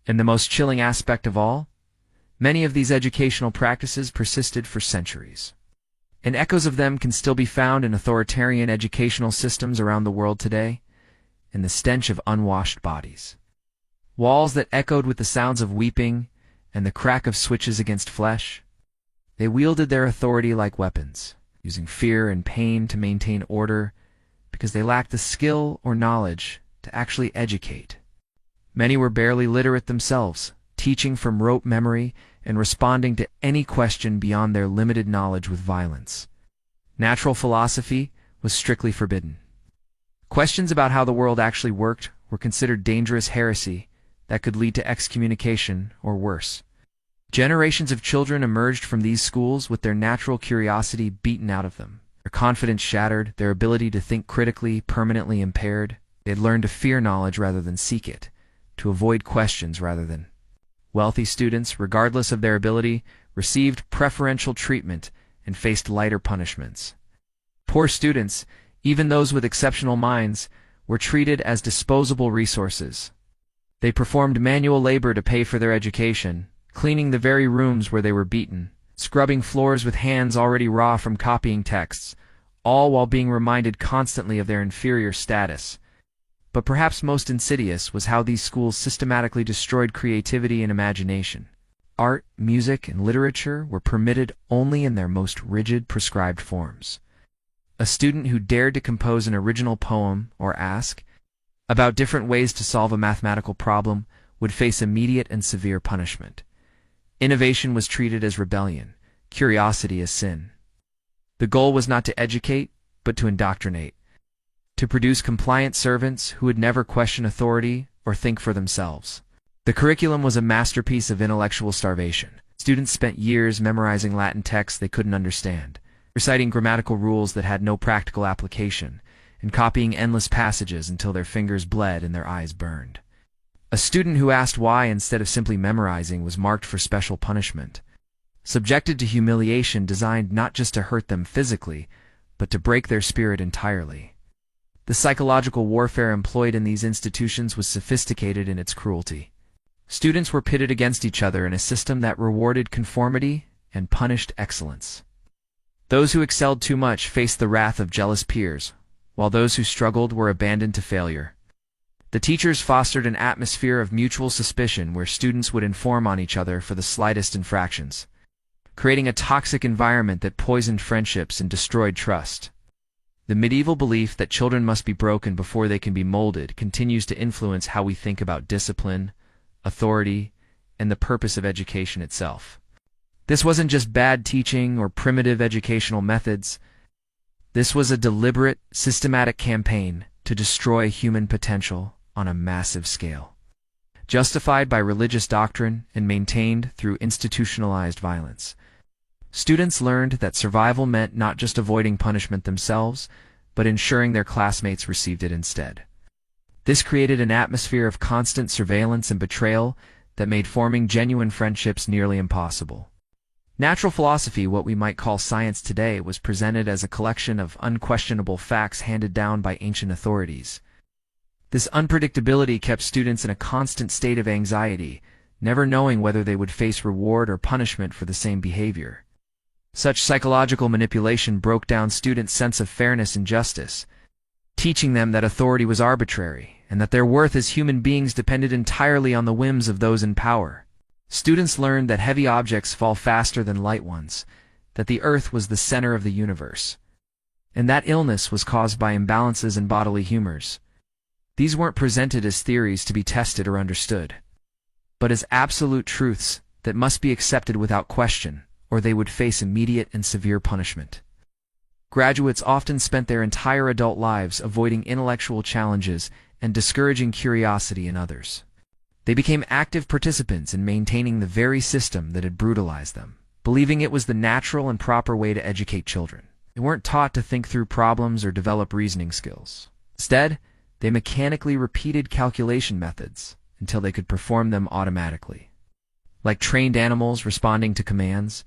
And the most chilling aspect of all, many of these educational practices persisted for centuries, and echoes of them can still be found in authoritarian educational systems around the world today, in the stench of unwashed bodies. Walls that echoed with the sounds of weeping and the crack of switches against flesh. They wielded their authority like weapons, using fear and pain to maintain order because they lacked the skill or knowledge to actually educate. Many were barely literate themselves, teaching from rote memory and responding to any question beyond their limited knowledge with violence. Natural philosophy was strictly forbidden. Questions about how the world actually worked were considered dangerous heresy that could lead to excommunication or worse. Generations of children emerged from these schools with their natural curiosity beaten out of them, their confidence shattered, their ability to think critically permanently impaired. They had learned to fear knowledge rather than seek it, to avoid questions rather than. Wealthy students, regardless of their ability, received preferential treatment and faced lighter punishments. Poor students, even those with exceptional minds, were treated as disposable resources. They performed manual labor to pay for their education, cleaning the very rooms where they were beaten, scrubbing floors with hands already raw from copying texts, all while being reminded constantly of their inferior status. But perhaps most insidious was how these schools systematically destroyed creativity and imagination. Art, music, and literature were permitted only in their most rigid, prescribed forms. A student who dared to compose an original poem or ask about different ways to solve a mathematical problem would face immediate and severe punishment. Innovation was treated as rebellion, curiosity as sin, The goal was not to educate, but to indoctrinate, to produce compliant servants who would never question authority or think for themselves. The curriculum was a masterpiece of intellectual starvation. Students spent years memorizing Latin texts they couldn't understand, reciting grammatical rules that had no practical application, and copying endless passages until their fingers bled and their eyes burned. A student who asked why instead of simply memorizing was marked for special punishment, subjected to humiliation designed not just to hurt them physically, but to break their spirit entirely. The psychological warfare employed in these institutions was sophisticated in its cruelty. Students were pitted against each other in a system that rewarded conformity and punished excellence. Those who excelled too much faced the wrath of jealous peers, while those who struggled were abandoned to failure. The teachers fostered an atmosphere of mutual suspicion where students would inform on each other for the slightest infractions, creating a toxic environment that poisoned friendships and destroyed trust. The medieval belief that children must be broken before they can be molded continues to influence how we think about discipline, authority, and the purpose of education itself. This wasn't just bad teaching or primitive educational methods. This was a deliberate, systematic campaign to destroy human potential on a massive scale, justified by religious doctrine and maintained through institutionalized violence. Students learned that survival meant not just avoiding punishment themselves, but ensuring their classmates received it instead. This created an atmosphere of constant surveillance and betrayal that made forming genuine friendships nearly impossible. Natural philosophy, what we might call science today, was presented as a collection of unquestionable facts handed down by ancient authorities. This unpredictability kept students in a constant state of anxiety, never knowing whether they would face reward or punishment for the same behavior. Such psychological manipulation broke down students' sense of fairness and justice, teaching them that authority was arbitrary and that their worth as human beings depended entirely on the whims of those in power. Students learned that heavy objects fall faster than light ones, that the earth was the center of the universe, and that illness was caused by imbalances in bodily humors. These weren't presented as theories to be tested or understood, but as absolute truths that must be accepted without question, or they would face immediate and severe punishment. Graduates often spent their entire adult lives avoiding intellectual challenges and discouraging curiosity in others. They became active participants in maintaining the very system that had brutalized them, believing it was the natural and proper way to educate children. They weren't taught to think through problems or develop reasoning skills. Instead, they mechanically repeated calculation methods until they could perform them automatically. Like trained animals responding to commands,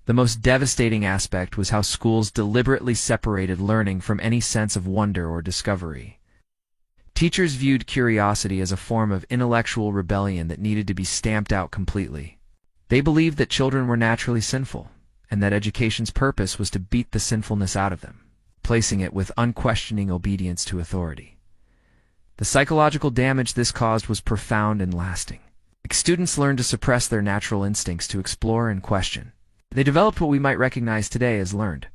the most devastating aspect was how schools deliberately separated learning from any sense of wonder or discovery. Teachers viewed curiosity as a form of intellectual rebellion that needed to be stamped out completely. They believed that children were naturally sinful, and that education's purpose was to beat the sinfulness out of them, placing it with unquestioning obedience to authority. The psychological damage this caused was profound and lasting. Students learned to suppress their natural instincts to explore and question. They developed what we might recognize today as learned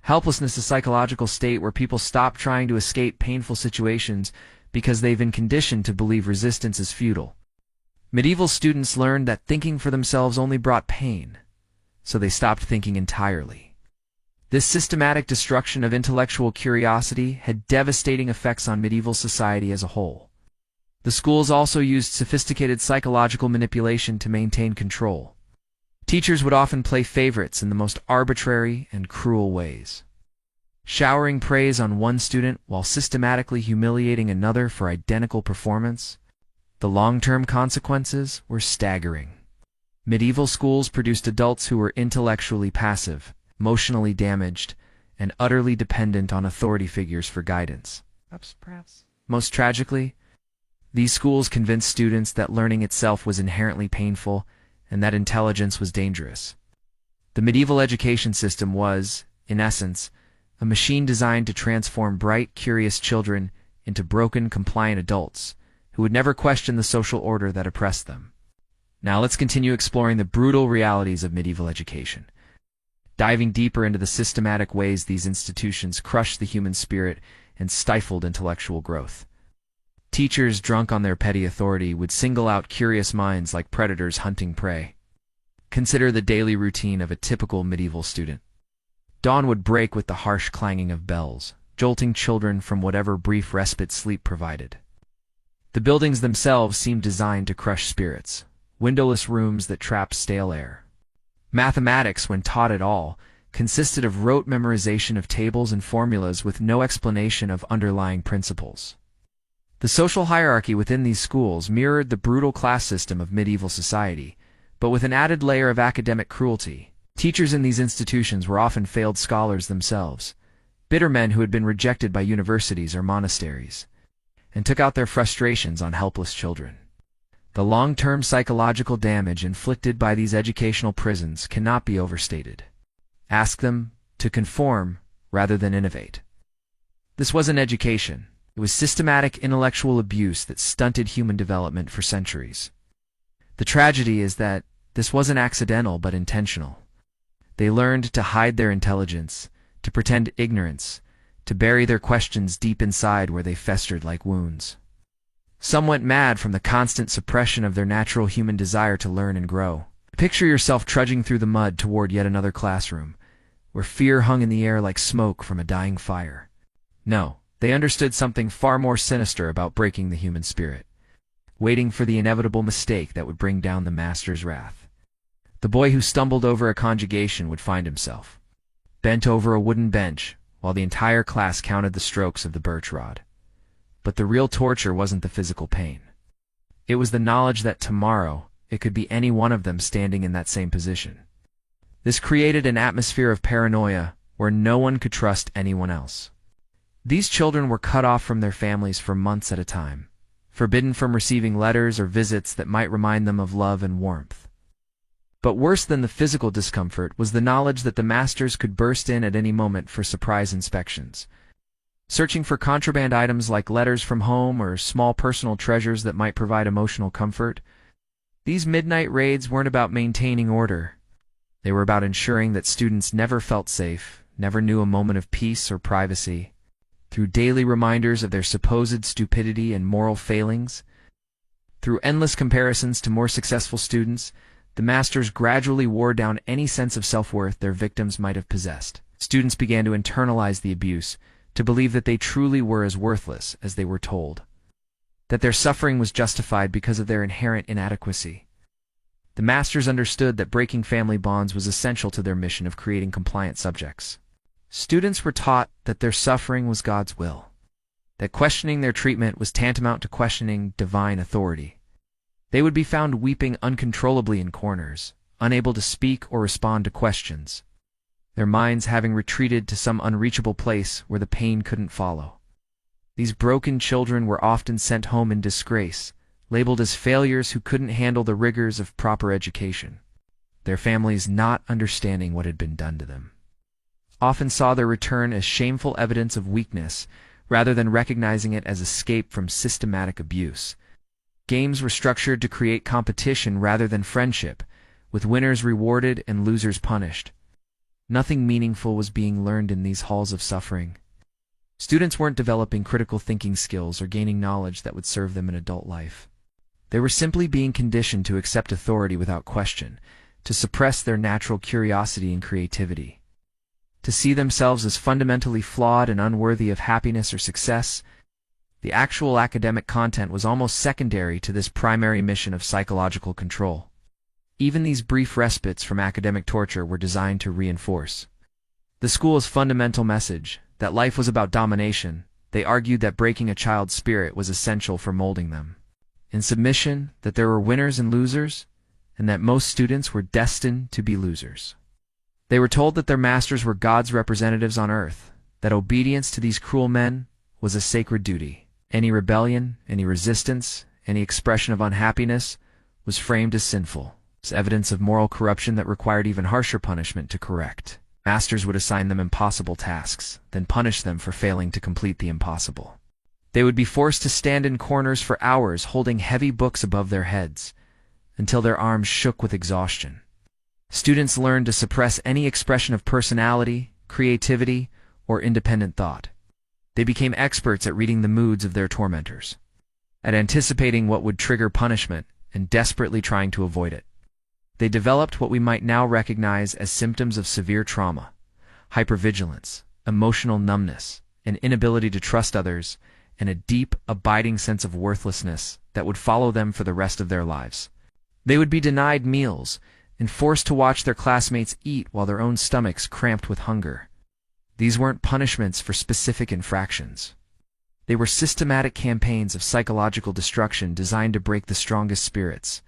helplessness, a psychological state where people stop trying to escape painful situations because they've been conditioned to believe resistance is futile. Medieval students learned that thinking for themselves only brought pain, so they stopped thinking entirely. This systematic destruction of intellectual curiosity had devastating effects on medieval society as a whole. The schools also used sophisticated psychological manipulation to maintain control. Teachers would often play favorites in the most arbitrary and cruel ways, showering praise on one student while systematically humiliating another for identical performance. The long-term consequences were staggering. Medieval schools produced adults who were intellectually passive, emotionally damaged, and utterly dependent on authority figures for guidance. Perhaps. Most tragically, these schools convinced students that learning itself was inherently painful and that intelligence was dangerous. The medieval education system was, in essence, a machine designed to transform bright, curious children into broken, compliant adults who would never question the social order that oppressed them. Now let's continue exploring the brutal realities of medieval education, diving deeper into the systematic ways these institutions crushed the human spirit and stifled intellectual growth. Teachers, drunk on their petty authority, would single out curious minds like predators hunting prey. Consider the daily routine of a typical medieval student. Dawn would break with the harsh clanging of bells, jolting children from whatever brief respite sleep provided. The buildings themselves seemed designed to crush spirits, windowless rooms that trapped stale air. Mathematics, when taught at all, consisted of rote memorization of tables and formulas with no explanation of underlying principles. The social hierarchy within these schools mirrored the brutal class system of medieval society, but with an added layer of academic cruelty. Teachers in these institutions were often failed scholars themselves, bitter men who had been rejected by universities or monasteries, and took out their frustrations on helpless children. The long-term psychological damage inflicted by these educational prisons cannot be overstated. Ask them to conform rather than innovate. This wasn't education. It was systematic intellectual abuse that stunted human development for centuries. The tragedy is that this wasn't accidental but intentional. They learned to hide their intelligence, to pretend ignorance, to bury their questions deep inside where they festered like wounds. Some went mad from the constant suppression of their natural human desire to learn and grow. Picture yourself trudging through the mud toward yet another classroom, where fear hung in the air like smoke from a dying fire. No, they understood something far more sinister about breaking the human spirit, waiting for the inevitable mistake that would bring down the master's wrath. The boy who stumbled over a conjugation would find himself bent over a wooden bench while the entire class counted the strokes of the birch rod. But the real torture wasn't the physical pain. It was the knowledge that tomorrow it could be any one of them standing in that same position. This created an atmosphere of paranoia where no one could trust anyone else. These children were cut off from their families for months at a time, forbidden from receiving letters or visits that might remind them of love and warmth. But worse than the physical discomfort was the knowledge that the masters could burst in at any moment for surprise inspections, searching for contraband items like letters from home or small personal treasures that might provide emotional comfort. These midnight raids weren't about maintaining order. They were about ensuring that students never felt safe, never knew a moment of peace or privacy. Through daily reminders of their supposed stupidity and moral failings, through endless comparisons to more successful students, the masters gradually wore down any sense of self-worth their victims might have possessed. Students began to internalize the abuse, to believe that they truly were as worthless as they were told, that their suffering was justified because of their inherent inadequacy. The masters understood that breaking family bonds was essential to their mission of creating compliant subjects. Students were taught that their suffering was God's will, that questioning their treatment was tantamount to questioning divine authority. They would be found weeping uncontrollably in corners, unable to speak or respond to questions, their minds having retreated to some unreachable place where the pain couldn't follow. These broken children were often sent home in disgrace, labeled as failures who couldn't handle the rigors of proper education, their families not understanding what had been done to them. Often saw their return as shameful evidence of weakness, rather than recognizing it as escape from systematic abuse. Games were structured to create competition rather than friendship, with winners rewarded and losers punished. Nothing meaningful was being learned in these halls of suffering. Students weren't developing critical thinking skills or gaining knowledge that would serve them in adult life. They were simply being conditioned to accept authority without question, to suppress their natural curiosity and creativity, to see themselves as fundamentally flawed and unworthy of happiness or success. The actual academic content was almost secondary to this primary mission of psychological control. Even these brief respites from academic torture were designed to reinforce the school's fundamental message, that life was about domination. They argued that breaking a child's spirit was essential for molding them. In submission, that there were winners and losers, and that most students were destined to be losers. They were told that their masters were God's representatives on earth, that obedience to these cruel men was a sacred duty. Any rebellion, any resistance, any expression of unhappiness was framed as sinful, as evidence of moral corruption that required even harsher punishment to correct. Masters would assign them impossible tasks, then punish them for failing to complete the impossible. They would be forced to stand in corners for hours holding heavy books above their heads, until their arms shook with exhaustion. Students learned to suppress any expression of personality, creativity, or independent thought. They became experts at reading the moods of their tormentors, at anticipating what would trigger punishment and desperately trying to avoid it. They developed what we might now recognize as symptoms of severe trauma: hypervigilance, emotional numbness, an inability to trust others, and a deep, abiding sense of worthlessness that would follow them for the rest of their lives. They would be denied meals and forced to watch their classmates eat while their own stomachs cramped with hunger. These weren't punishments for specific infractions. They were systematic campaigns of psychological destruction designed to break the strongest spirits.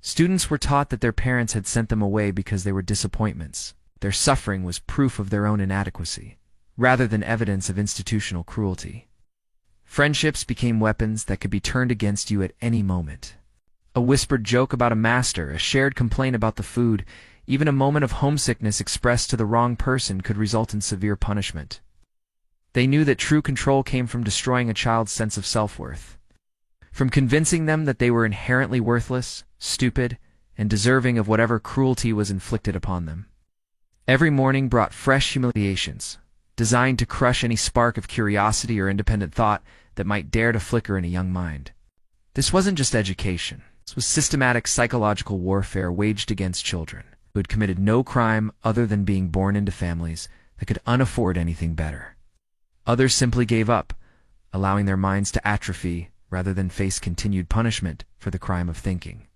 Students were taught that their parents had sent them away because they were disappointments. Their suffering was proof of their own inadequacy, rather than evidence of institutional cruelty. Friendships became weapons that could be turned against you at any moment. A whispered joke about a master, a shared complaint about the food, even a moment of homesickness expressed to the wrong person could result in severe punishment. They knew that true control came from destroying a child's sense of self-worth, from convincing them that they were inherently worthless, stupid, and deserving of whatever cruelty was inflicted upon them. Every morning brought fresh humiliations, designed to crush any spark of curiosity or independent thought that might dare to flicker in a young mind. This wasn't just education. This was systematic psychological warfare waged against children who had committed no crime other than being born into families that could unafford anything better. Others simply gave up, allowing their minds to atrophy rather than face continued punishment for the crime of thinking.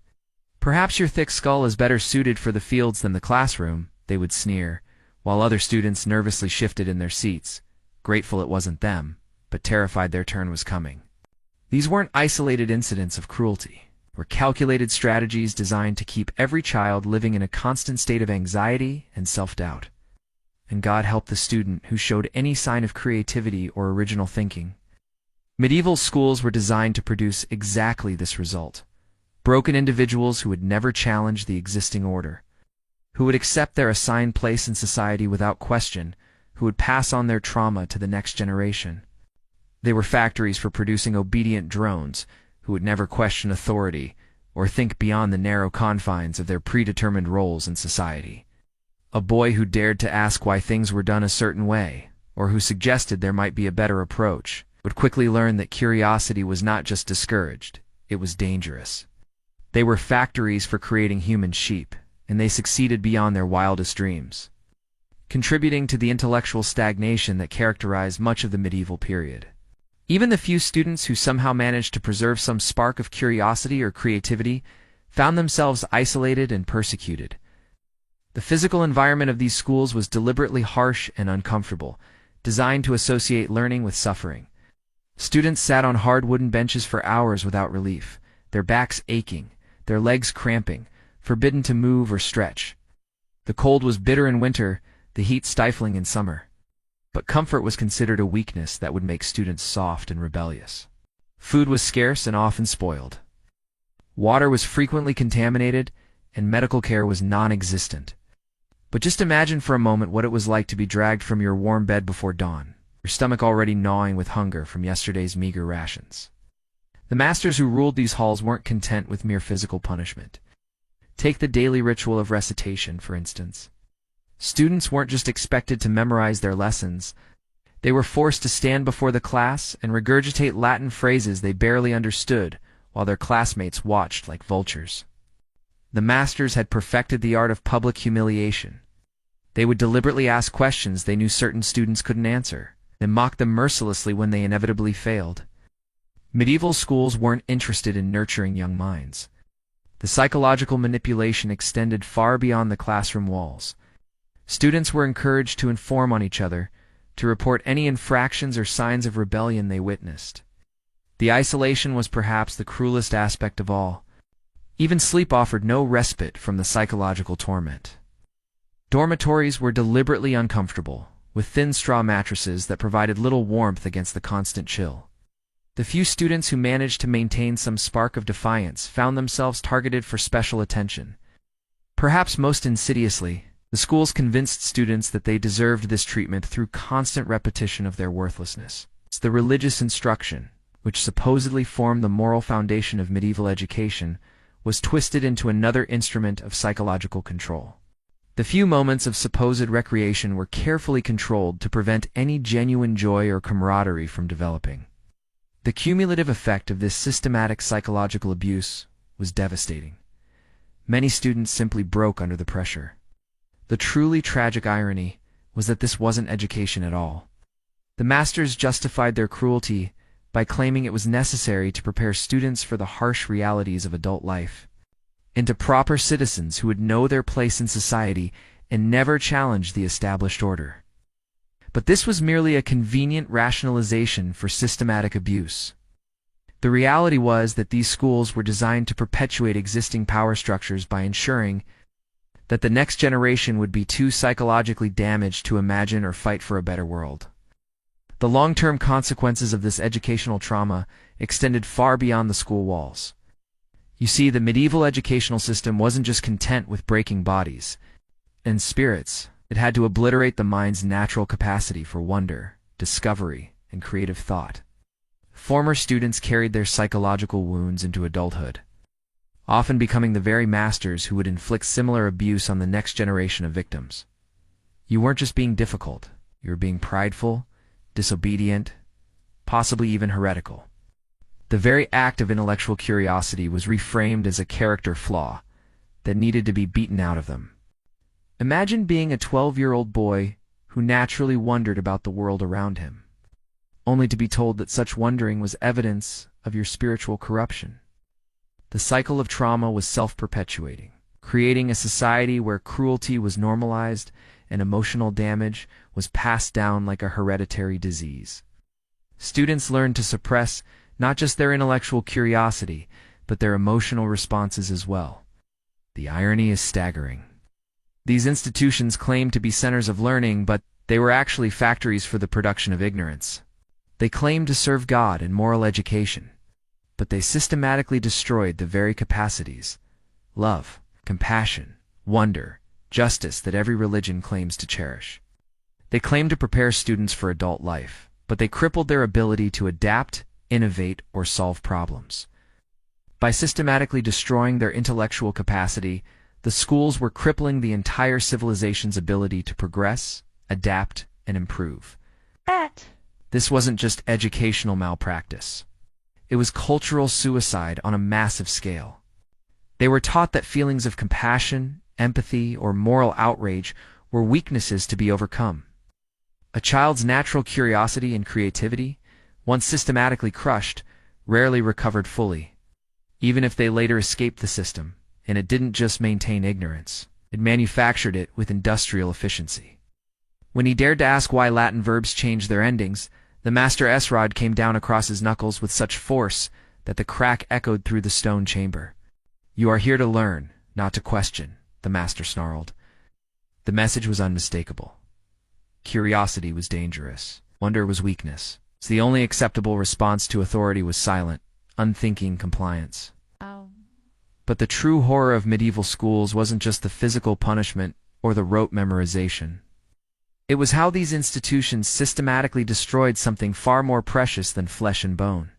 "Perhaps your thick skull is better suited for the fields than the classroom," they would sneer, while other students nervously shifted in their seats, grateful it wasn't them, but terrified their turn was coming. These weren't isolated incidents of cruelty. They were calculated strategies designed to keep every child living in a constant state of anxiety and self-doubt. And God help the student who showed any sign of creativity or original thinking. Medieval schools were designed to produce exactly this result: broken individuals who would never challenge the existing order, who would accept their assigned place in society without question, who would pass on their trauma to the next generation. They were factories for producing obedient drones who would never question authority or think beyond the narrow confines of their predetermined roles in society. A boy who dared to ask why things were done a certain way, or who suggested there might be a better approach, would quickly learn that curiosity was not just discouraged, it was dangerous. They were factories for creating human sheep, and they succeeded beyond their wildest dreams, contributing to the intellectual stagnation that characterized much of the medieval period. Even the few students who somehow managed to preserve some spark of curiosity or creativity found themselves isolated and persecuted. The physical environment of these schools was deliberately harsh and uncomfortable, designed to associate learning with suffering. Students sat on hard wooden benches for hours without relief, their backs aching, their legs cramping, forbidden to move or stretch. The cold was bitter in winter, the heat stifling in summer. But comfort was considered a weakness that would make students soft and rebellious. Food was scarce and often spoiled. Water was frequently contaminated, and medical care was non-existent. But just imagine for a moment what it was like to be dragged from your warm bed before dawn, your stomach already gnawing with hunger from yesterday's meager rations. The masters who ruled these halls weren't content with mere physical punishment. Take the daily ritual of recitation, for instance. Students weren't just expected to memorize their lessons. They were forced to stand before the class and regurgitate Latin phrases they barely understood while their classmates watched like vultures. The masters had perfected the art of public humiliation. They would deliberately ask questions they knew certain students couldn't answer, and mock them mercilessly when they inevitably failed. Medieval schools weren't interested in nurturing young minds. The psychological manipulation extended far beyond the classroom walls. Students were encouraged to inform on each other, to report any infractions or signs of rebellion they witnessed. The isolation was perhaps the cruelest aspect of all. Even sleep offered no respite from the psychological torment. Dormitories were deliberately uncomfortable, with thin straw mattresses that provided little warmth against the constant chill. The few students who managed to maintain some spark of defiance found themselves targeted for special attention. Perhaps most insidiously, the schools convinced students that they deserved this treatment through constant repetition of their worthlessness. It's the religious instruction, which supposedly formed the moral foundation of medieval education, was twisted into another instrument of psychological control. The few moments of supposed recreation were carefully controlled to prevent any genuine joy or camaraderie from developing. The cumulative effect of this systematic psychological abuse was devastating. Many students simply broke under the pressure. The truly tragic irony was that this wasn't education at all. The masters justified their cruelty by claiming it was necessary to prepare students for the harsh realities of adult life, into proper citizens who would know their place in society and never challenge the established order. But this was merely a convenient rationalization for systematic abuse. The reality was that these schools were designed to perpetuate existing power structures by ensuring that the next generation would be too psychologically damaged to imagine or fight for a better world. The long-term consequences of this educational trauma extended far beyond the school walls. You see, the medieval educational system wasn't just content with breaking bodies and spirits. It had to obliterate the mind's natural capacity for wonder, discovery, and creative thought. Former students carried their psychological wounds into adulthood, often becoming the very masters who would inflict similar abuse on the next generation of victims. You weren't just being difficult, you were being prideful, disobedient, possibly even heretical. The very act of intellectual curiosity was reframed as a character flaw that needed to be beaten out of them. Imagine being a 12-year-old boy who naturally wondered about the world around him, only to be told that such wondering was evidence of your spiritual corruption. The cycle of trauma was self-perpetuating, creating a society where cruelty was normalized and emotional damage was passed down like a hereditary disease. Students learned to suppress not just their intellectual curiosity, but their emotional responses as well. The irony is staggering. These institutions claimed to be centers of learning, but they were actually factories for the production of ignorance. They claimed to serve God and moral education, but they systematically destroyed the very capacities, love, compassion, wonder, justice that every religion claims to cherish. They claimed to prepare students for adult life, but they crippled their ability to adapt, innovate, or solve problems. By systematically destroying their intellectual capacity, the schools were crippling the entire civilization's ability to progress, adapt, and improve. This wasn't just educational malpractice. It was cultural suicide on a massive scale. They were taught that feelings of compassion, empathy, or moral outrage were weaknesses to be overcome. A child's natural curiosity and creativity, once systematically crushed, rarely recovered fully, even if they later escaped the system, and it didn't just maintain ignorance, it manufactured it with industrial efficiency. When he dared to ask why Latin verbs changed their endings, the master Esrod came down across his knuckles with such force that the crack echoed through the stone chamber. "You are here to learn, not to question," the master snarled. The message was unmistakable. Curiosity was dangerous. Wonder was weakness. So the only acceptable response to authority was silent, unthinking compliance. But the true horror of medieval schools wasn't just the physical punishment or the rote memorization. It was how these institutions systematically destroyed something far more precious than flesh and bone.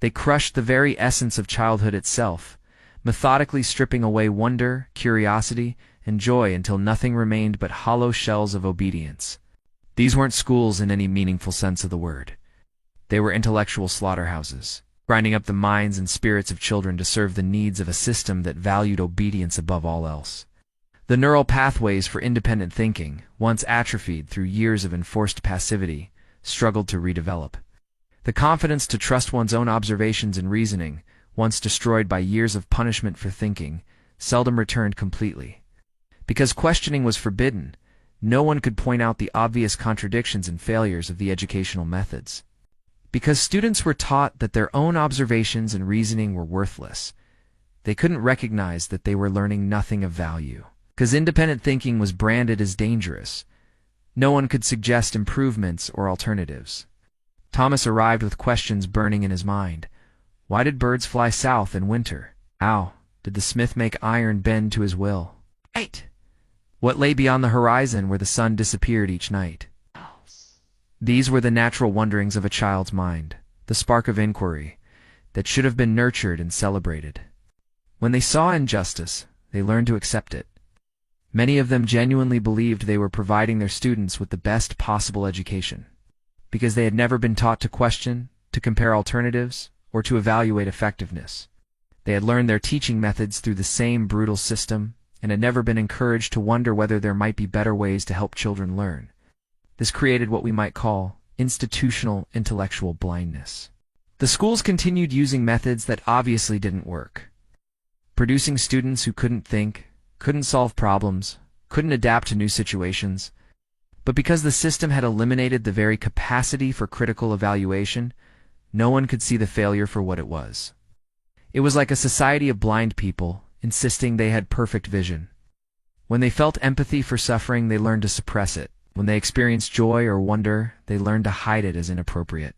They crushed the very essence of childhood itself, methodically stripping away wonder, curiosity, and joy until nothing remained but hollow shells of obedience. These weren't schools in any meaningful sense of the word. They were intellectual slaughterhouses, grinding up the minds and spirits of children to serve the needs of a system that valued obedience above all else. The neural pathways for independent thinking, once atrophied through years of enforced passivity, struggled to redevelop. The confidence to trust one's own observations and reasoning, once destroyed by years of punishment for thinking, seldom returned completely. Because questioning was forbidden, no one could point out the obvious contradictions and failures of the educational methods. Because students were taught that their own observations and reasoning were worthless, they couldn't recognize that they were learning nothing of value. Because independent thinking was branded as dangerous, no one could suggest improvements or alternatives. Thomas arrived with questions burning in his mind. Why did birds fly south in winter? How did the smith make iron bend to his will? What lay beyond the horizon where the sun disappeared each night? These were the natural wonderings of a child's mind, the spark of inquiry, that should have been nurtured and celebrated. When they saw injustice, they learned to accept it. Many of them genuinely believed they were providing their students with the best possible education, because they had never been taught to question, to compare alternatives, or to evaluate effectiveness. They had learned their teaching methods through the same brutal system, and had never been encouraged to wonder whether there might be better ways to help children learn. This created what we might call institutional intellectual blindness. The schools continued using methods that obviously didn't work, producing students who couldn't think, couldn't solve problems, couldn't adapt to new situations. But because the system had eliminated the very capacity for critical evaluation, no one could see the failure for what it was. It was like a society of blind people, insisting they had perfect vision. When they felt empathy for suffering, they learned to suppress it. When they experienced joy or wonder, they learned to hide it as inappropriate.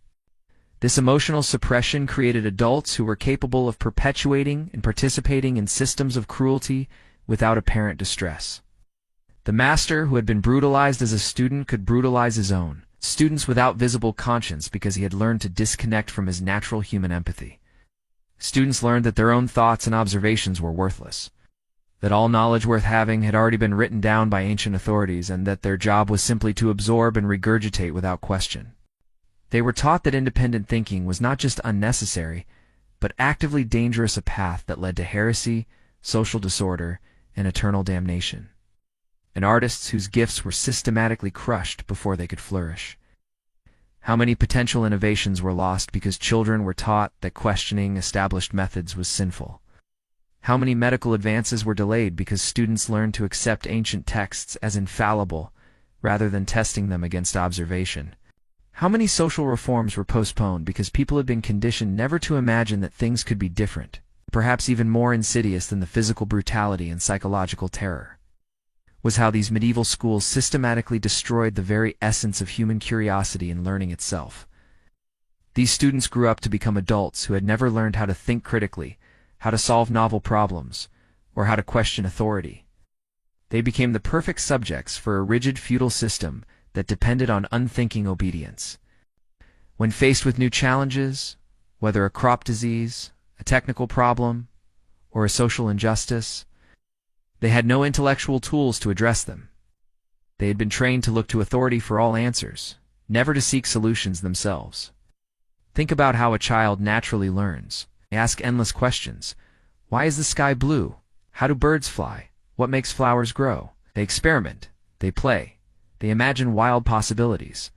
This emotional suppression created adults who were capable of perpetuating and participating in systems of cruelty without apparent distress. The master who had been brutalized as a student could brutalize his own students without visible conscience because he had learned to disconnect from his natural human empathy. Students learned that their own thoughts and observations were worthless, that all knowledge worth having had already been written down by ancient authorities, and that their job was simply to absorb and regurgitate without question. They were taught that independent thinking was not just unnecessary, but actively dangerous, a path that led to heresy, social disorder, and eternal damnation. And artists whose gifts were systematically crushed before they could flourish. How many potential innovations were lost because children were taught that questioning established methods was sinful? How many medical advances were delayed because students learned to accept ancient texts as infallible rather than testing them against observation? How many social reforms were postponed because people had been conditioned never to imagine that things could be different, perhaps even more insidious than the physical brutality and psychological terror? Was how these medieval schools systematically destroyed the very essence of human curiosity and learning itself. These students grew up to become adults who had never learned how to think critically, how to solve novel problems, or how to question authority. They became the perfect subjects for a rigid feudal system that depended on unthinking obedience. When faced with new challenges, whether a crop disease, a technical problem, or a social injustice, they had no intellectual tools to address them. They had been trained to look to authority for all answers, never to seek solutions themselves. Think about how a child naturally learns. They ask endless questions. Why is the sky blue? How do birds fly? What makes flowers grow? They experiment. They play. They imagine wild possibilities.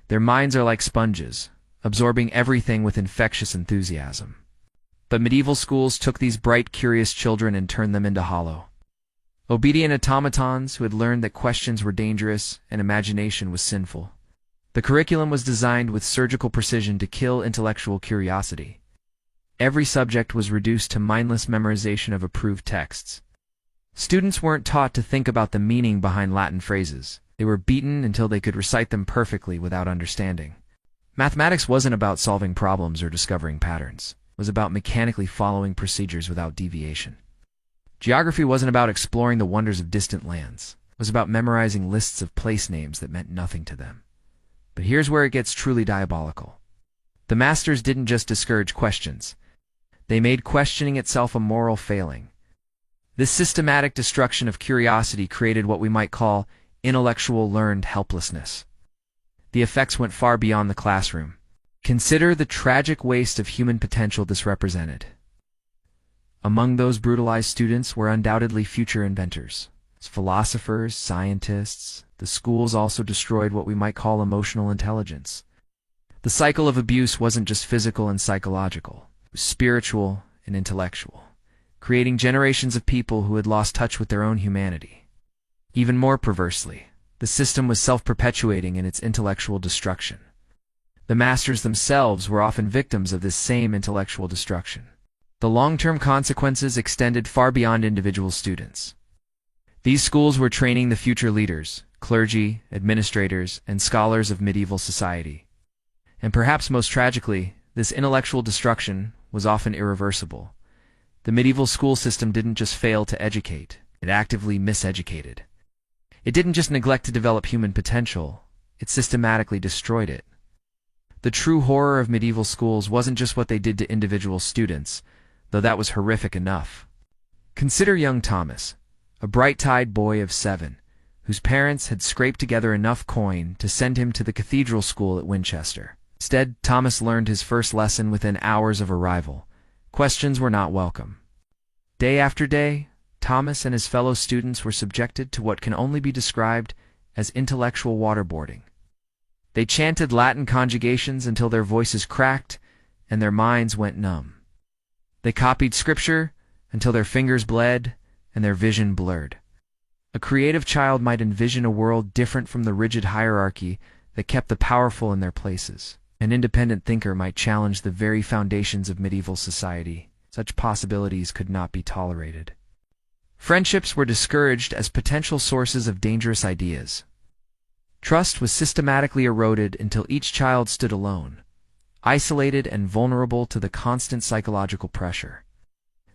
Their minds are like sponges, absorbing everything with infectious enthusiasm. But medieval schools took these bright, curious children and turned them into hollow, obedient automatons who had learned that questions were dangerous and imagination was sinful. The curriculum was designed with surgical precision to kill intellectual curiosity. Every subject was reduced to mindless memorization of approved texts. Students weren't taught to think about the meaning behind Latin phrases. They were beaten until they could recite them perfectly without understanding. Mathematics wasn't about solving problems or discovering patterns. It was about mechanically following procedures without deviation. Geography wasn't about exploring the wonders of distant lands. It was about memorizing lists of place names that meant nothing to them. But here's where it gets truly diabolical. The masters didn't just discourage questions. They made questioning itself a moral failing. This systematic destruction of curiosity created what we might call intellectual learned helplessness. The effects went far beyond the classroom. Consider the tragic waste of human potential this represented. Among those brutalized students were undoubtedly future inventors, philosophers, scientists. The schools also destroyed what we might call emotional intelligence. The cycle of abuse wasn't just physical and psychological. It was spiritual and intellectual, creating generations of people who had lost touch with their own humanity. Even more perversely, the system was self-perpetuating in its intellectual destruction. The masters themselves were often victims of this same intellectual destruction. The long-term consequences extended far beyond individual students. These schools were training the future leaders, clergy, administrators, and scholars of medieval society. And perhaps most tragically, this intellectual destruction was often irreversible. The medieval school system didn't just fail to educate, it actively miseducated. It didn't just neglect to develop human potential, it systematically destroyed it. The true horror of medieval schools wasn't just what they did to individual students, though that was horrific enough. Consider young Thomas, a bright-eyed boy of 7, whose parents had scraped together enough coin to send him to the cathedral school at Winchester. Instead, Thomas learned his first lesson within hours of arrival. Questions were not welcome. Day after day, Thomas and his fellow students were subjected to what can only be described as intellectual waterboarding. They chanted Latin conjugations until their voices cracked and their minds went numb. They copied scripture until their fingers bled and their vision blurred. A creative child might envision a world different from the rigid hierarchy that kept the powerful in their places. An independent thinker might challenge the very foundations of medieval society. Such possibilities could not be tolerated. Friendships were discouraged as potential sources of dangerous ideas. Trust was systematically eroded until each child stood alone, isolated and vulnerable to the constant psychological pressure.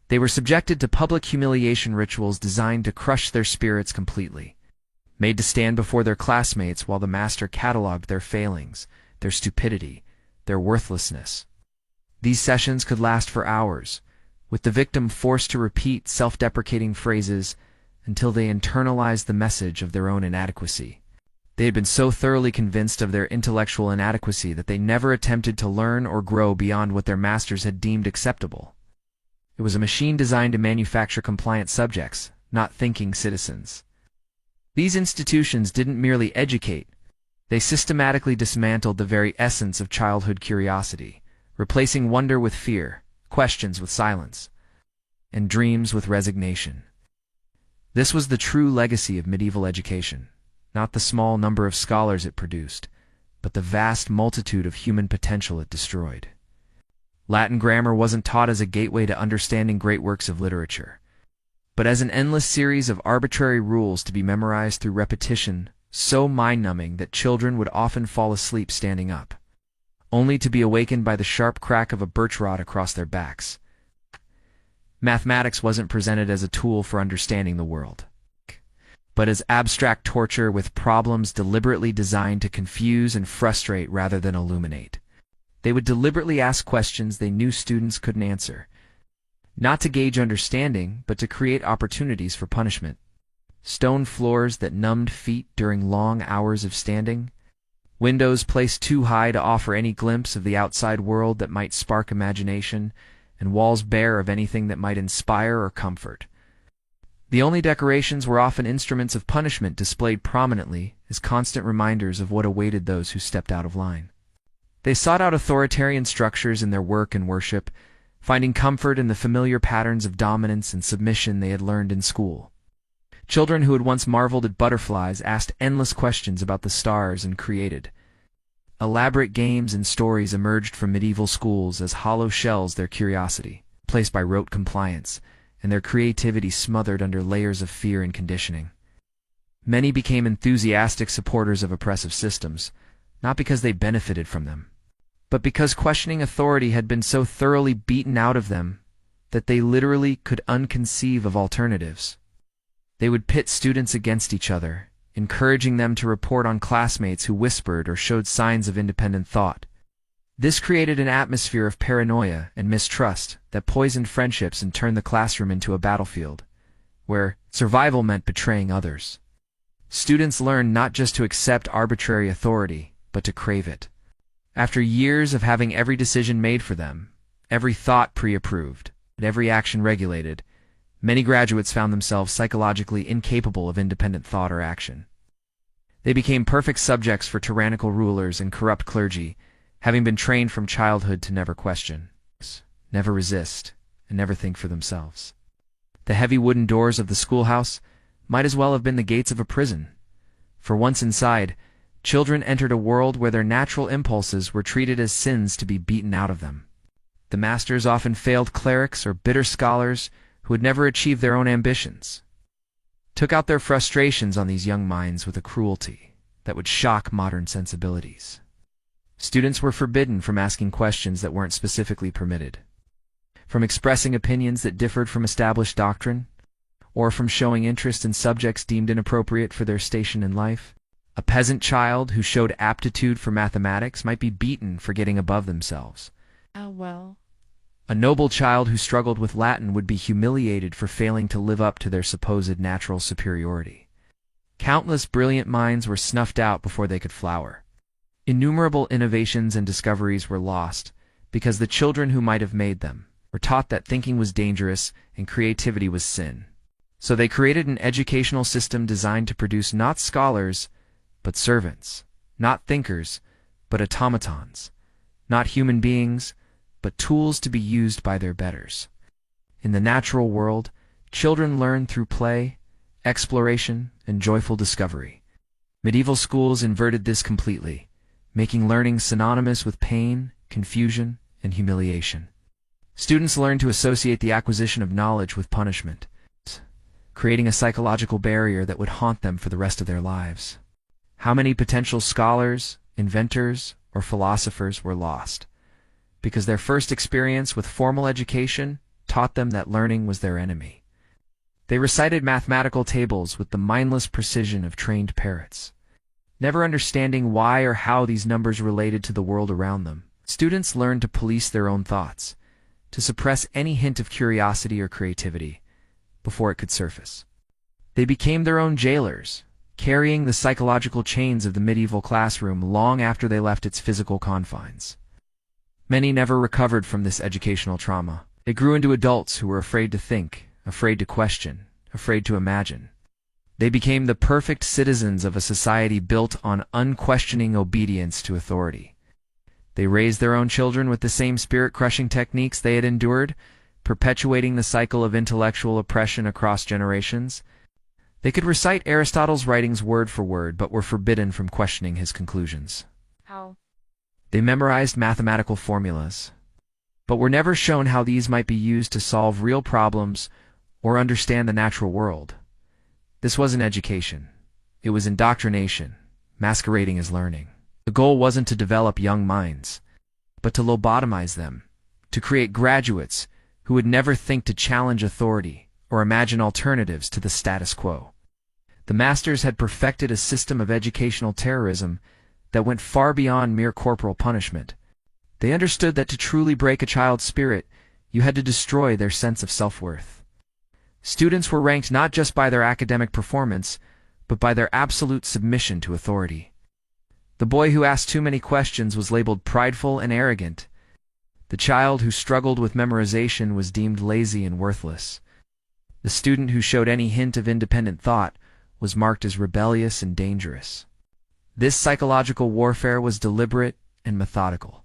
They were subjected to public humiliation rituals designed to crush their spirits completely, made to stand before their classmates while the master cataloged their failings, their stupidity, their worthlessness. These sessions could last for hours, with the victim forced to repeat self-deprecating phrases until they internalized the message of their own inadequacy. They had been so thoroughly convinced of their intellectual inadequacy that they never attempted to learn or grow beyond what their masters had deemed acceptable. It was a machine designed to manufacture compliant subjects, not thinking citizens. These institutions didn't merely educate, they systematically dismantled the very essence of childhood curiosity, replacing wonder with fear, questions with silence, and dreams with resignation. This was the true legacy of medieval education, not the small number of scholars it produced, but the vast multitude of human potential it destroyed. Latin grammar wasn't taught as a gateway to understanding great works of literature, but as an endless series of arbitrary rules to be memorized through repetition, so mind-numbing that children would often fall asleep standing up, only to be awakened by the sharp crack of a birch rod across their backs. Mathematics wasn't presented as a tool for understanding the world, but as abstract torture with problems deliberately designed to confuse and frustrate rather than illuminate. They would deliberately ask questions they knew students couldn't answer, not to gauge understanding, but to create opportunities for punishment. Stone floors that numbed feet during long hours of standing, windows placed too high to offer any glimpse of the outside world that might spark imagination, and walls bare of anything that might inspire or comfort. The only decorations were often instruments of punishment displayed prominently as constant reminders of what awaited those who stepped out of line. They sought out authoritarian structures in their work and worship, finding comfort in the familiar patterns of dominance and submission they had learned in school. Children who had once marveled at butterflies asked endless questions about the stars and created. Elaborate games and stories emerged from medieval schools as hollow shells their curiosity, replaced by rote compliance, and their creativity smothered under layers of fear and conditioning. Many became enthusiastic supporters of oppressive systems, not because they benefited from them, but because questioning authority had been so thoroughly beaten out of them that they literally could unconceive of alternatives. They would pit students against each other, encouraging them to report on classmates who whispered or showed signs of independent thought. This created an atmosphere of paranoia and mistrust that poisoned friendships and turned the classroom into a battlefield, where survival meant betraying others. Students learned not just to accept arbitrary authority, but to crave it. After years of having every decision made for them, every thought pre-approved, and every action regulated, many graduates found themselves psychologically incapable of independent thought or action. They became perfect subjects for tyrannical rulers and corrupt clergy, having been trained from childhood to never question, never resist, and never think for themselves. The heavy wooden doors of the schoolhouse might as well have been the gates of a prison, for once inside, children entered a world where their natural impulses were treated as sins to be beaten out of them. The masters often failed clerics or bitter scholars who had never achieved their own ambitions, took out their frustrations on these young minds with a cruelty that would shock modern sensibilities. Students were forbidden from asking questions that weren't specifically permitted, from expressing opinions that differed from established doctrine, or from showing interest in subjects deemed inappropriate for their station in life. A peasant child who showed aptitude for mathematics might be beaten for getting above themselves. A noble child who struggled with Latin would be humiliated for failing to live up to their supposed natural superiority. Countless brilliant minds were snuffed out before they could flower. Innumerable innovations and discoveries were lost because the children who might have made them were taught that thinking was dangerous and creativity was sin. So they created an educational system designed to produce not scholars, but servants, not thinkers, but automatons, not human beings, but tools to be used by their betters. In the natural world, children learn through play, exploration, and joyful discovery. Medieval schools inverted this completely, making learning synonymous with pain, confusion, and humiliation. Students learn to associate the acquisition of knowledge with punishment, creating a psychological barrier that would haunt them for the rest of their lives. How many potential scholars, inventors, or philosophers were lost because their first experience with formal education taught them that learning was their enemy. They recited mathematical tables with the mindless precision of trained parrots, never understanding why or how these numbers related to the world around them. Students learned to police their own thoughts, to suppress any hint of curiosity or creativity before it could surface. They became their own jailers, carrying the psychological chains of the medieval classroom long after they left its physical confines. Many never recovered from this educational trauma. They grew into adults who were afraid to think, afraid to question, afraid to imagine. They became the perfect citizens of a society built on unquestioning obedience to authority. They raised their own children with the same spirit-crushing techniques they had endured, perpetuating the cycle of intellectual oppression across generations. They could recite Aristotle's writings word for word, but were forbidden from questioning his conclusions. How? They memorized mathematical formulas, but were never shown how these might be used to solve real problems or understand the natural world. This wasn't education. It was indoctrination, masquerading as learning. The goal wasn't to develop young minds, but to lobotomize them, to create graduates who would never think to challenge authority or imagine alternatives to the status quo. The masters had perfected a system of educational terrorism that went far beyond mere corporal punishment. They understood that to truly break a child's spirit, you had to destroy their sense of self-worth. Students were ranked not just by their academic performance, but by their absolute submission to authority. The boy who asked too many questions was labeled prideful and arrogant. The child who struggled with memorization was deemed lazy and worthless. The student who showed any hint of independent thought was marked as rebellious and dangerous. This psychological warfare was deliberate and methodical.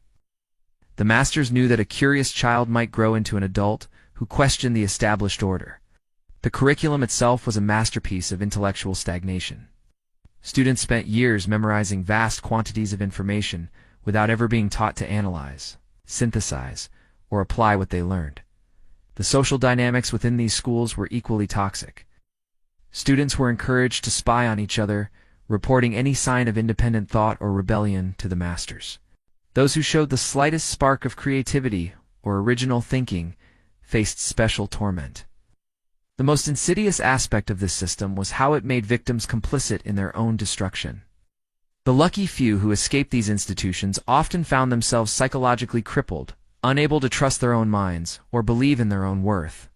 The masters knew that a curious child might grow into an adult who questioned the established order. The curriculum itself was a masterpiece of intellectual stagnation. Students spent years memorizing vast quantities of information without ever being taught to analyze, synthesize, or apply what they learned. The social dynamics within these schools were equally toxic. Students were encouraged to spy on each other, reporting any sign of independent thought or rebellion to the masters. Those who showed the slightest spark of creativity or original thinking faced special torment. The most insidious aspect of this system was how it made victims complicit in their own destruction. The lucky few who escaped these institutions often found themselves psychologically crippled, unable to trust their own minds or believe in their own worth.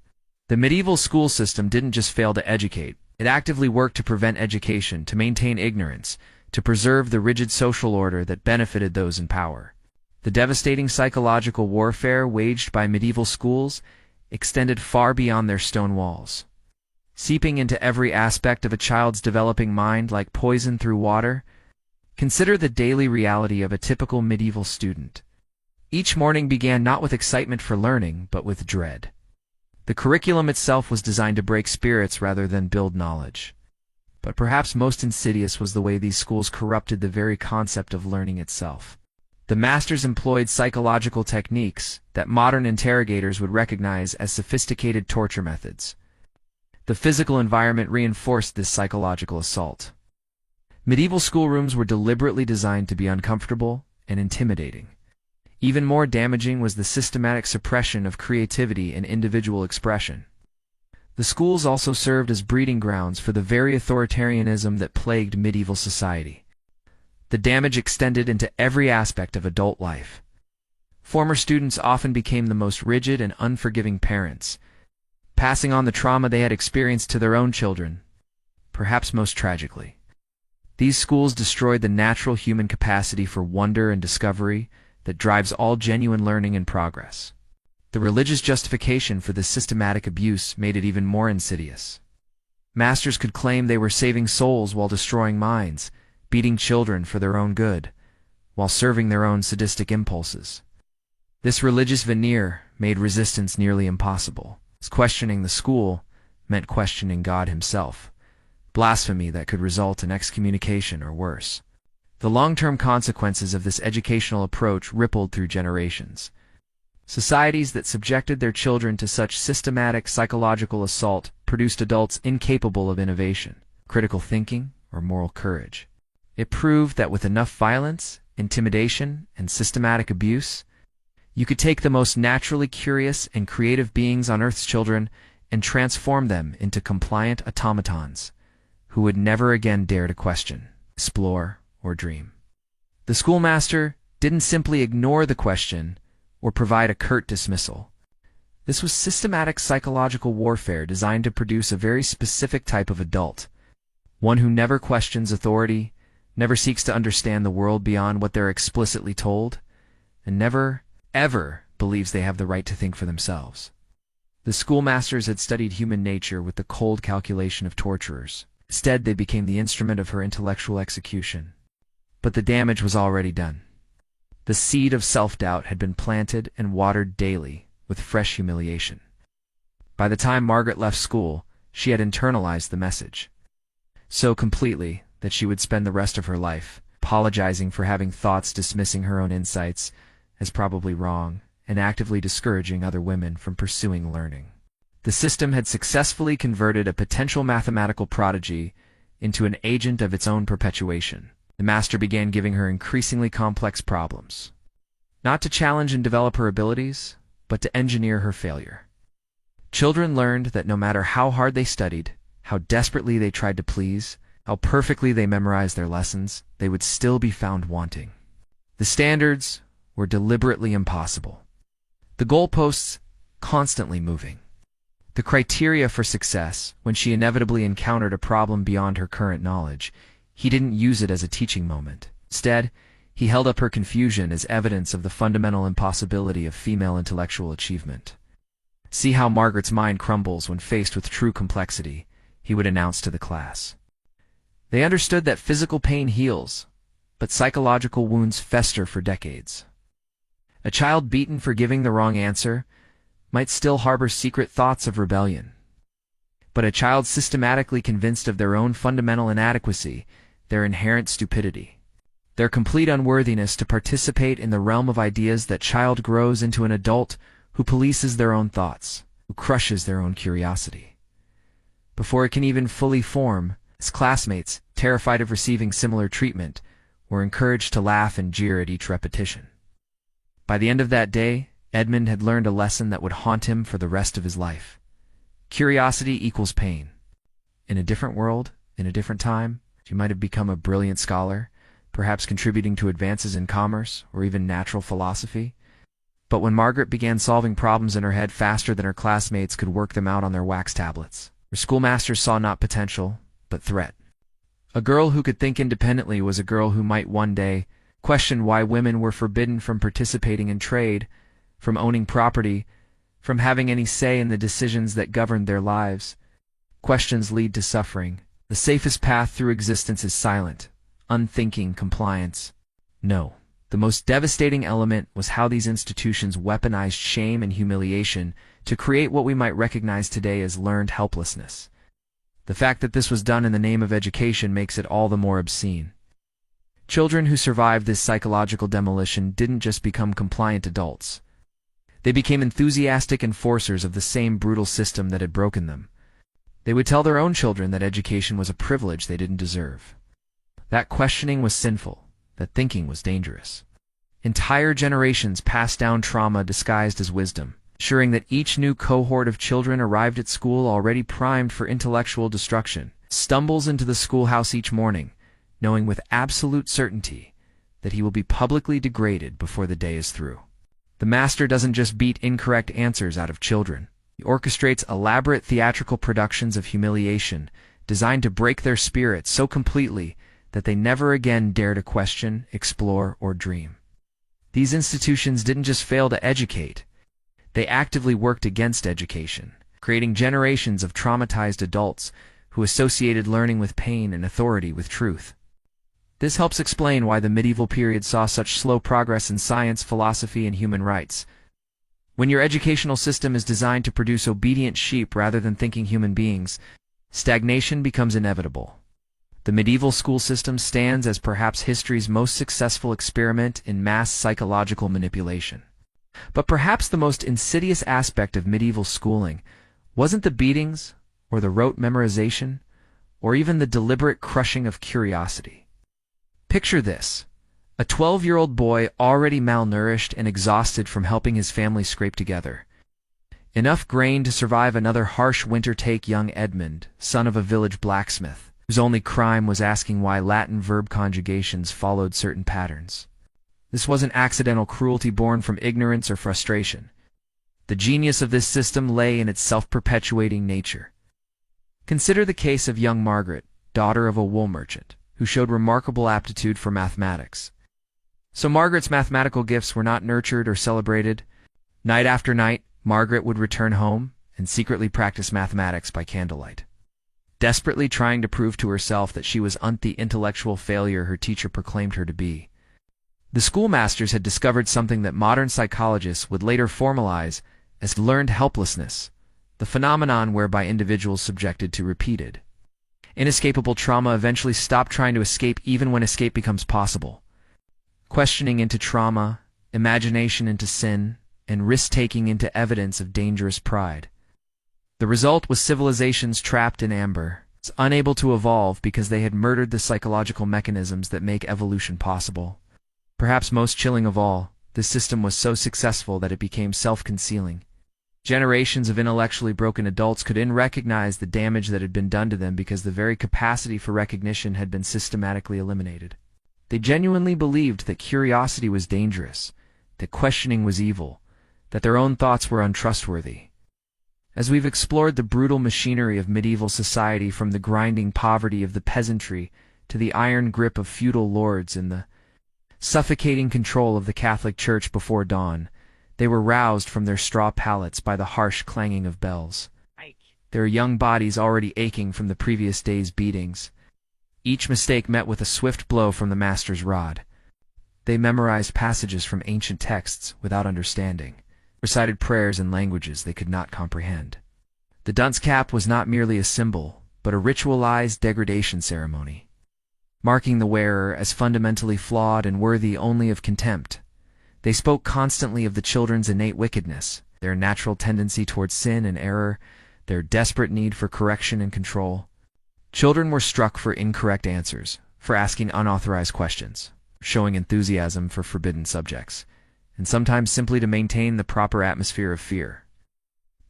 The medieval school system didn't just fail to educate, it actively worked to prevent education, to maintain ignorance, to preserve the rigid social order that benefited those in power. The devastating psychological warfare waged by medieval schools extended far beyond their stone walls, seeping into every aspect of a child's developing mind like poison through water. Consider the daily reality of a typical medieval student. Each morning began not with excitement for learning, but with dread. The curriculum itself was designed to break spirits rather than build knowledge. But perhaps most insidious was the way these schools corrupted the very concept of learning itself. The masters employed psychological techniques that modern interrogators would recognize as sophisticated torture methods. The physical environment reinforced this psychological assault. Medieval schoolrooms were deliberately designed to be uncomfortable and intimidating. Even more damaging was the systematic suppression of creativity and individual expression. The schools also served as breeding grounds for the very authoritarianism that plagued medieval society. The damage extended into every aspect of adult life. Former students often became the most rigid and unforgiving parents, passing on the trauma they had experienced to their own children, perhaps most tragically. These schools destroyed the natural human capacity for wonder and discovery that drives all genuine learning and progress. The religious justification for this systematic abuse made it even more insidious. Masters could claim they were saving souls while destroying minds, beating children for their own good, while serving their own sadistic impulses. This religious veneer made resistance nearly impossible, as questioning the school meant questioning God himself, blasphemy that could result in excommunication or worse. The long-term consequences of this educational approach rippled through generations. Societies that subjected their children to such systematic psychological assault produced adults incapable of innovation, critical thinking, or moral courage. It proved that with enough violence, intimidation, and systematic abuse, you could take the most naturally curious and creative beings on Earth's children and transform them into compliant automatons who would never again dare to question, explore, or dream. The schoolmaster didn't simply ignore the question or provide a curt dismissal. This was systematic psychological warfare designed to produce a very specific type of adult, one who never questions authority, never seeks to understand the world beyond what they're explicitly told, and never, ever believes they have the right to think for themselves. The schoolmasters had studied human nature with the cold calculation of torturers. Instead, they became the instrument of her intellectual execution. But the damage was already done. The seed of self-doubt had been planted and watered daily with fresh humiliation. By the time Margaret left school, she had internalized the message so completely that she would spend the rest of her life apologizing for having thoughts dismissing her own insights as probably wrong and actively discouraging other women from pursuing learning. The system had successfully converted a potential mathematical prodigy into an agent of its own perpetuation. The master began giving her increasingly complex problems, not to challenge and develop her abilities, but to engineer her failure. Children learned that no matter how hard they studied, how desperately they tried to please, how perfectly they memorized their lessons, they would still be found wanting. The standards were deliberately impossible, the goalposts constantly moving. The criteria for success, when she inevitably encountered a problem beyond her current knowledge, he didn't use it as a teaching moment. Instead, he held up her confusion as evidence of the fundamental impossibility of female intellectual achievement. "See how Margaret's mind crumbles when faced with true complexity," he would announce to the class. They understood that physical pain heals, but psychological wounds fester for decades. A child beaten for giving the wrong answer might still harbor secret thoughts of rebellion. But a child systematically convinced of their own fundamental inadequacy, their inherent stupidity, their complete unworthiness to participate in the realm of ideas, that child grows into an adult who polices their own thoughts, who crushes their own curiosity. Before it can even fully form, his classmates, terrified of receiving similar treatment, were encouraged to laugh and jeer at each repetition. By the end of that day, Edmund had learned a lesson that would haunt him for the rest of his life. Curiosity equals pain. In a different world, in a different time, she might have become a brilliant scholar, perhaps contributing to advances in commerce or even natural philosophy. But when Margaret began solving problems in her head faster than her classmates could work them out on their wax tablets, her schoolmasters saw not potential, but threat. A girl who could think independently was a girl who might one day question why women were forbidden from participating in trade, from owning property, from having any say in the decisions that governed their lives. Questions lead to suffering. The safest path through existence is silent, unthinking compliance. No, the most devastating element was how these institutions weaponized shame and humiliation to create what we might recognize today as learned helplessness. The fact that this was done in the name of education makes it all the more obscene. Children who survived this psychological demolition didn't just become compliant adults. They became enthusiastic enforcers of the same brutal system that had broken them. They would tell their own children that education was a privilege they didn't deserve, that questioning was sinful, that thinking was dangerous. Entire generations passed down trauma disguised as wisdom, ensuring that each new cohort of children arrived at school already primed for intellectual destruction, stumbles into the schoolhouse each morning, knowing with absolute certainty that he will be publicly degraded before the day is through. The master doesn't just beat incorrect answers out of children. He orchestrates elaborate theatrical productions of humiliation designed to break their spirits so completely that they never again dare to question, explore, or dream. These institutions didn't just fail to educate, they actively worked against education, creating generations of traumatized adults who associated learning with pain and authority with truth. This helps explain why the medieval period saw such slow progress in science, philosophy, and human rights. When your educational system is designed to produce obedient sheep rather than thinking human beings, stagnation becomes inevitable. The medieval school system stands as perhaps history's most successful experiment in mass psychological manipulation. But perhaps the most insidious aspect of medieval schooling wasn't the beatings, or the rote memorization, or even the deliberate crushing of curiosity. Picture this: a 12-year-old boy already malnourished and exhausted from helping his family scrape together enough grain to survive another harsh winter. Take young Edmund, son of a village blacksmith, whose only crime was asking why Latin verb conjugations followed certain patterns. This wasn't accidental cruelty born from ignorance or frustration. The genius of this system lay in its self-perpetuating nature. Consider the case of young Margaret, daughter of a wool merchant, who showed remarkable aptitude for mathematics. So Margaret's mathematical gifts were not nurtured or celebrated. Night after night, Margaret would return home and secretly practice mathematics by candlelight, desperately trying to prove to herself that she wasn't the intellectual failure her teacher proclaimed her to be. The schoolmasters had discovered something that modern psychologists would later formalize as learned helplessness, the phenomenon whereby individuals subjected to repeated, inescapable trauma eventually stop trying to escape even when escape becomes possible. Questioning into trauma, imagination into sin, and risk-taking into evidence of dangerous pride. The result was civilizations trapped in amber, unable to evolve because they had murdered the psychological mechanisms that make evolution possible. Perhaps most chilling of all, this system was so successful that it became self-concealing. Generations of intellectually broken adults couldn't recognize the damage that had been done to them because the very capacity for recognition had been systematically eliminated. They genuinely believed that curiosity was dangerous, that questioning was evil, that their own thoughts were untrustworthy. As we've explored the brutal machinery of medieval society, from the grinding poverty of the peasantry to the iron grip of feudal lords and the suffocating control of the Catholic Church before dawn, they were roused from their straw pallets by the harsh clanging of bells. Their young bodies already aching from the previous day's beatings, each mistake met with a swift blow from the master's rod. They memorized passages from ancient texts without understanding, recited prayers in languages they could not comprehend. The dunce cap was not merely a symbol, but a ritualized degradation ceremony, marking the wearer as fundamentally flawed and worthy only of contempt. They spoke constantly of the children's innate wickedness, their natural tendency towards sin and error, their desperate need for correction and control. Children were struck for incorrect answers, for asking unauthorized questions, showing enthusiasm for forbidden subjects, and sometimes simply to maintain the proper atmosphere of fear.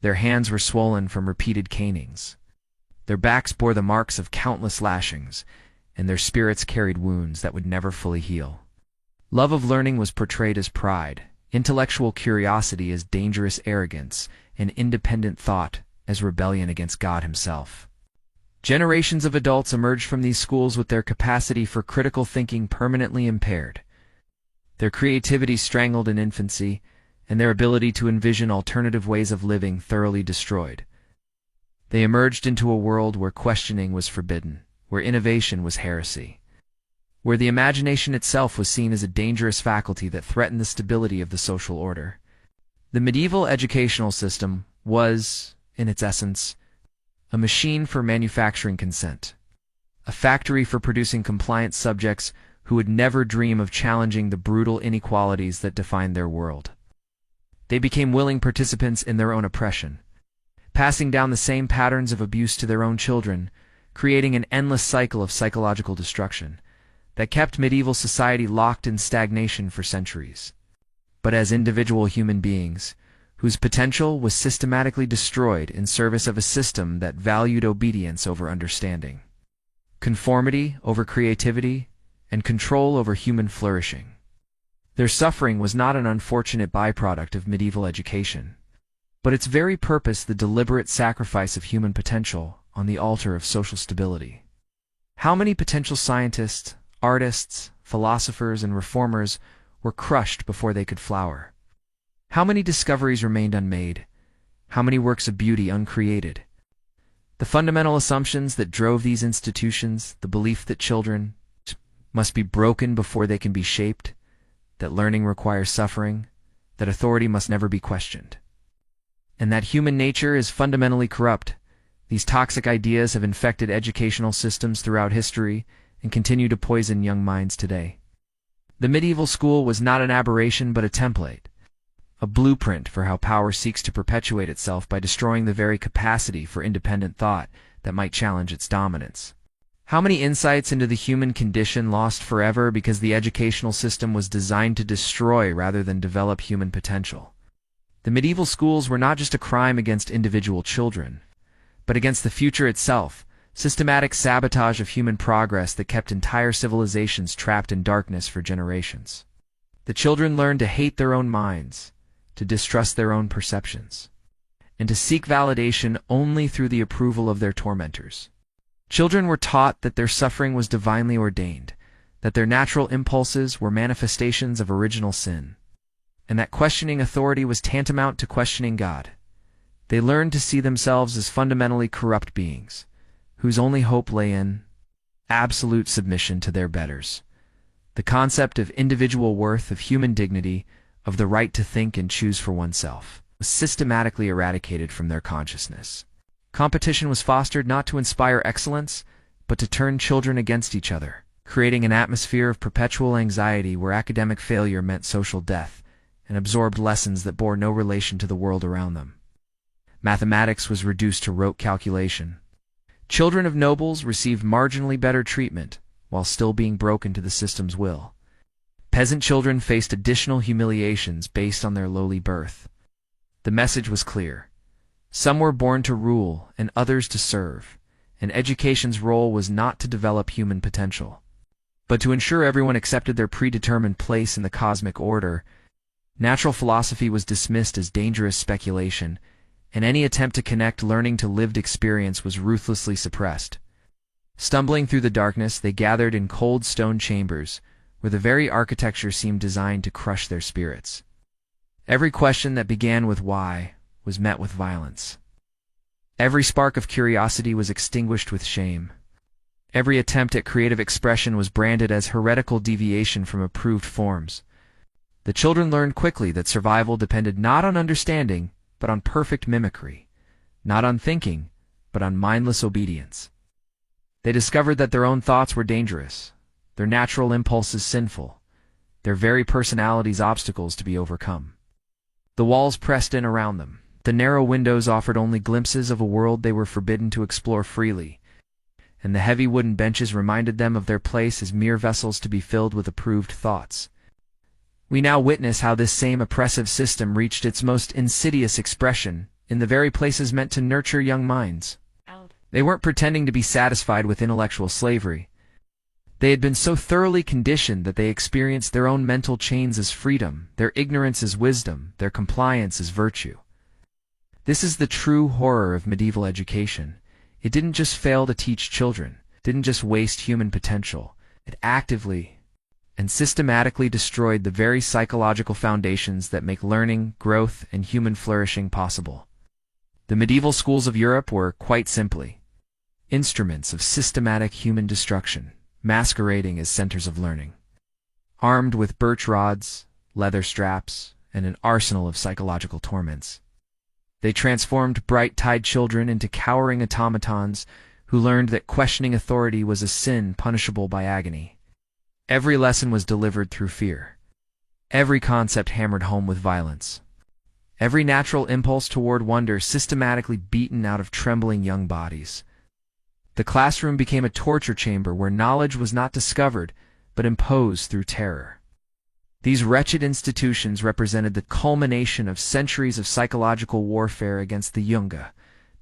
Their hands were swollen from repeated canings. Their backs bore the marks of countless lashings, and their spirits carried wounds that would never fully heal. Love of learning was portrayed as pride, intellectual curiosity as dangerous arrogance, and independent thought as rebellion against God himself. Generations of adults emerged from these schools with their capacity for critical thinking permanently impaired, their creativity strangled in infancy, and their ability to envision alternative ways of living thoroughly destroyed. They emerged into a world where questioning was forbidden, where innovation was heresy, where the imagination itself was seen as a dangerous faculty that threatened the stability of the social order. The medieval educational system was, in its essence, a machine for manufacturing consent, a factory for producing compliant subjects who would never dream of challenging the brutal inequalities that defined their world. They became willing participants in their own oppression, passing down the same patterns of abuse to their own children, creating an endless cycle of psychological destruction that kept medieval society locked in stagnation for centuries. But as individual human beings, whose potential was systematically destroyed in service of a system that valued obedience over understanding, conformity over creativity, and control over human flourishing. Their suffering was not an unfortunate byproduct of medieval education, but its very purpose the deliberate sacrifice of human potential on the altar of social stability. How many potential scientists, artists, philosophers, and reformers were crushed before they could flower? How many discoveries remained unmade? How many works of beauty uncreated? The fundamental assumptions that drove these institutions, the belief that children, must be broken before they can be shaped, that learning requires suffering, that authority must never be questioned, and that human nature is fundamentally corrupt. These toxic ideas have infected educational systems throughout history and continue to poison young minds today. The medieval school was not an aberration but a template, a blueprint for how power seeks to perpetuate itself by destroying the very capacity for independent thought that might challenge its dominance. How many insights into the human condition lost forever because the educational system was designed to destroy rather than develop human potential? The medieval schools were not just a crime against individual children, but against the future itself, systematic sabotage of human progress that kept entire civilizations trapped in darkness for generations. The children learned to hate their own minds, to distrust their own perceptions, and to seek validation only through the approval of their tormentors. Children were taught that their suffering was divinely ordained, that their natural impulses were manifestations of original sin, and that questioning authority was tantamount to questioning God. They learned to see themselves as fundamentally corrupt beings, whose only hope lay in absolute submission to their betters. The concept of individual worth, of human dignity, of the right to think and choose for oneself, was systematically eradicated from their consciousness. Competition was fostered not to inspire excellence, but to turn children against each other, creating an atmosphere of perpetual anxiety where academic failure meant social death, and absorbed lessons that bore no relation to the world around them. Mathematics was reduced to rote calculation. Children of nobles received marginally better treatment, while still being broken to the system's will. Peasant children faced additional humiliations based on their lowly birth. The message was clear. Some were born to rule and others to serve, and education's role was not to develop human potential, but to ensure everyone accepted their predetermined place in the cosmic order. Natural philosophy was dismissed as dangerous speculation, and any attempt to connect learning to lived experience was ruthlessly suppressed. Stumbling through the darkness, they gathered in cold stone chambers, where the very architecture seemed designed to crush their spirits. Every question that began with why was met with violence. Every spark of curiosity was extinguished with shame. Every attempt at creative expression was branded as heretical deviation from approved forms. The children learned quickly that survival depended not on understanding, but on perfect mimicry, not on thinking, but on mindless obedience. They discovered that their own thoughts were dangerous, their natural impulses sinful, their very personalities obstacles to be overcome. The walls pressed in around them. The narrow windows offered only glimpses of a world they were forbidden to explore freely, and the heavy wooden benches reminded them of their place as mere vessels to be filled with approved thoughts. We now witness how this same oppressive system reached its most insidious expression in the very places meant to nurture young minds. They weren't pretending to be satisfied with intellectual slavery. They had been so thoroughly conditioned that they experienced their own mental chains as freedom, their ignorance as wisdom, their compliance as virtue. This is the true horror of medieval education. It didn't just fail to teach children, didn't just waste human potential. It actively and systematically destroyed the very psychological foundations that make learning, growth, and human flourishing possible. The medieval schools of Europe were, quite simply, instruments of systematic human destruction, masquerading as centers of learning. Armed with birch rods, leather straps, and an arsenal of psychological torments, they transformed bright-eyed children into cowering automatons who learned that questioning authority was a sin punishable by agony. Every lesson was delivered through fear. Every concept hammered home with violence. Every natural impulse toward wonder systematically beaten out of trembling young bodies. The classroom became a torture chamber where knowledge was not discovered, but imposed through terror. These wretched institutions represented the culmination of centuries of psychological warfare against the Junge,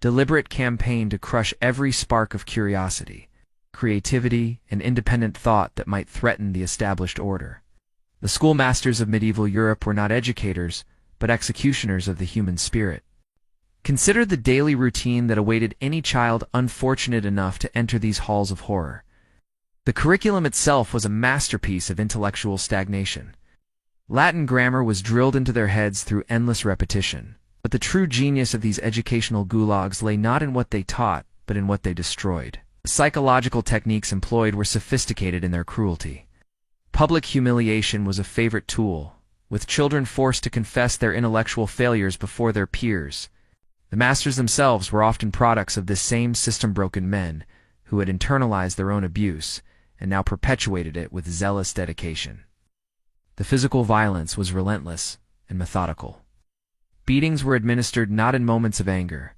deliberate campaign to crush every spark of curiosity, creativity, and independent thought that might threaten the established order. The schoolmasters of medieval Europe were not educators, but executioners of the human spirit. Consider the daily routine that awaited any child unfortunate enough to enter these halls of horror. The curriculum itself was a masterpiece of intellectual stagnation. Latin grammar was drilled into their heads through endless repetition, but the true genius of these educational gulags lay not in what they taught, but in what they destroyed. The psychological techniques employed were sophisticated in their cruelty. Public humiliation was a favorite tool, with children forced to confess their intellectual failures before their peers. The masters themselves were often products of this same system-broken men who had internalized their own abuse and now perpetuated it with zealous dedication. The physical violence was relentless and methodical. Beatings were administered not in moments of anger,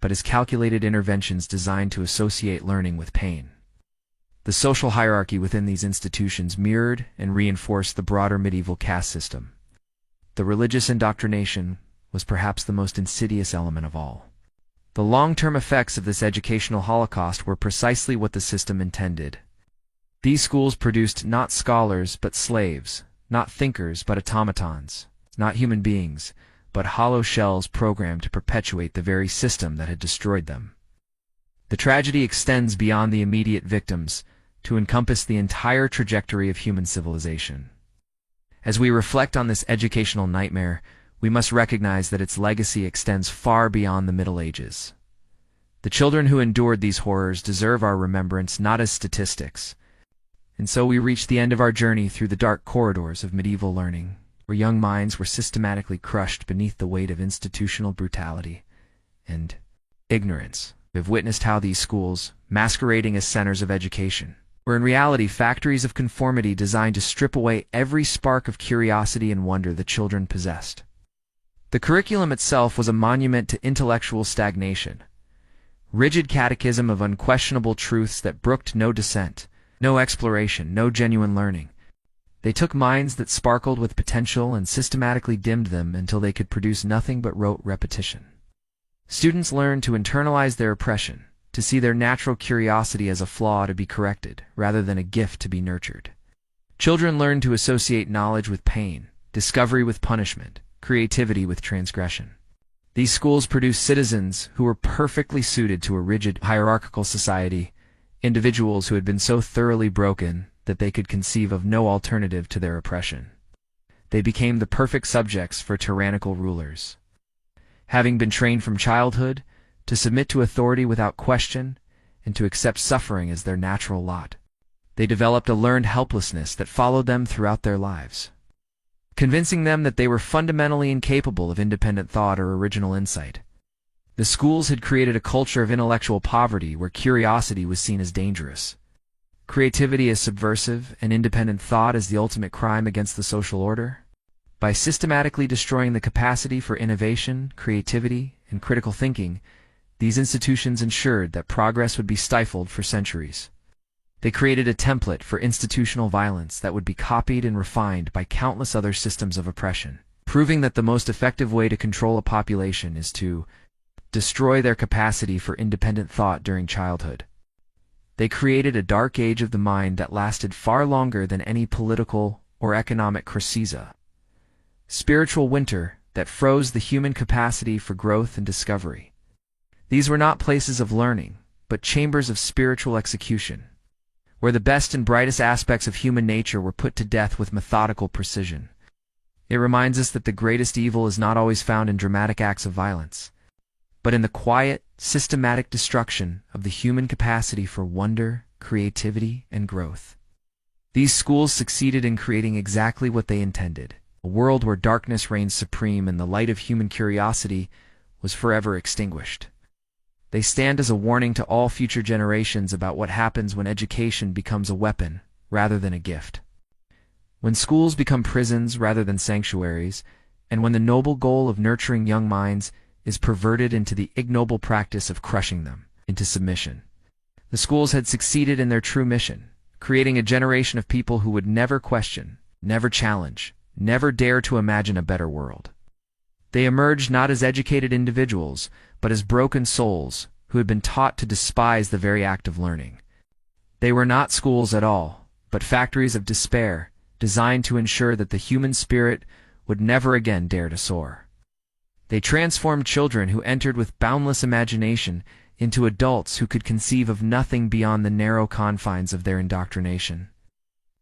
but as calculated interventions designed to associate learning with pain. The social hierarchy within these institutions mirrored and reinforced the broader medieval caste system. The religious indoctrination was perhaps the most insidious element of all. The long-term effects of this educational holocaust were precisely what the system intended. These schools produced not scholars but slaves, not thinkers but automatons, not human beings, but hollow shells programmed to perpetuate the very system that had destroyed them. The tragedy extends beyond the immediate victims to encompass the entire trajectory of human civilization. As we reflect on this educational nightmare, we must recognize that its legacy extends far beyond the Middle Ages. The children who endured these horrors deserve our remembrance not as statistics. And so we reach the end of our journey through the dark corridors of medieval learning, where young minds were systematically crushed beneath the weight of institutional brutality and ignorance. We have witnessed how these schools, masquerading as centers of education, were in reality factories of conformity designed to strip away every spark of curiosity and wonder the children possessed. The curriculum itself was a monument to intellectual stagnation, rigid catechism of unquestionable truths that brooked no dissent, no exploration, no genuine learning. They took minds that sparkled with potential and systematically dimmed them until they could produce nothing but rote repetition. Students learned to internalize their oppression, to see their natural curiosity as a flaw to be corrected, rather than a gift to be nurtured. Children learned to associate knowledge with pain, discovery with punishment, creativity with transgression. These schools produced citizens who were perfectly suited to a rigid, hierarchical society, individuals who had been so thoroughly broken that they could conceive of no alternative to their oppression. They became the perfect subjects for tyrannical rulers. Having been trained from childhood to submit to authority without question and to accept suffering as their natural lot, they developed a learned helplessness that followed them throughout their lives, convincing them that they were fundamentally incapable of independent thought or original insight. The schools had created a culture of intellectual poverty where curiosity was seen as dangerous, creativity as subversive, and independent thought as the ultimate crime against the social order. By systematically destroying the capacity for innovation, creativity, and critical thinking, these institutions ensured that progress would be stifled for centuries. They created a template for institutional violence that would be copied and refined by countless other systems of oppression, proving that the most effective way to control a population is to destroy their capacity for independent thought during childhood. They created a dark age of the mind that lasted far longer than any political or economic crescita. Spiritual winter that froze the human capacity for growth and discovery. These were not places of learning, but chambers of spiritual execution, where the best and brightest aspects of human nature were put to death with methodical precision. It reminds us that the greatest evil is not always found in dramatic acts of violence, but in the quiet, systematic destruction of the human capacity for wonder, creativity, and growth. These schools succeeded in creating exactly what they intended, a world where darkness reigned supreme and the light of human curiosity was forever extinguished. They stand as a warning to all future generations about what happens when education becomes a weapon rather than a gift. When schools become prisons rather than sanctuaries, and when the noble goal of nurturing young minds is perverted into the ignoble practice of crushing them into submission. The schools had succeeded in their true mission, creating a generation of people who would never question, never challenge, never dare to imagine a better world. They emerged not as educated individuals, but as broken souls who had been taught to despise the very act of learning. They were not schools at all, but factories of despair, designed to ensure that the human spirit would never again dare to soar. They transformed children who entered with boundless imagination into adults who could conceive of nothing beyond the narrow confines of their indoctrination.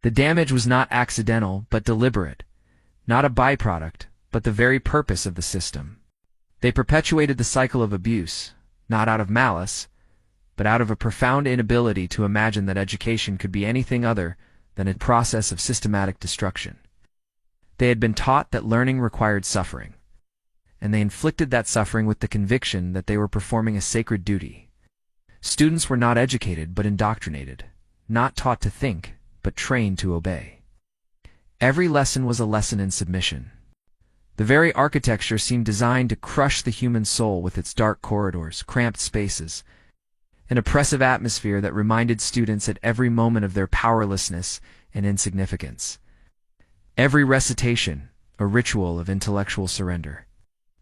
The damage was not accidental, but deliberate, not a byproduct, but the very purpose of the system. They perpetuated the cycle of abuse, not out of malice, but out of a profound inability to imagine that education could be anything other than a process of systematic destruction. They had been taught that learning required suffering, and they inflicted that suffering with the conviction that they were performing a sacred duty. Students were not educated but indoctrinated, not taught to think, but trained to obey. Every lesson was a lesson in submission. The very architecture seemed designed to crush the human soul with its dark corridors, cramped spaces, an oppressive atmosphere that reminded students at every moment of their powerlessness and insignificance. Every recitation, a ritual of intellectual surrender.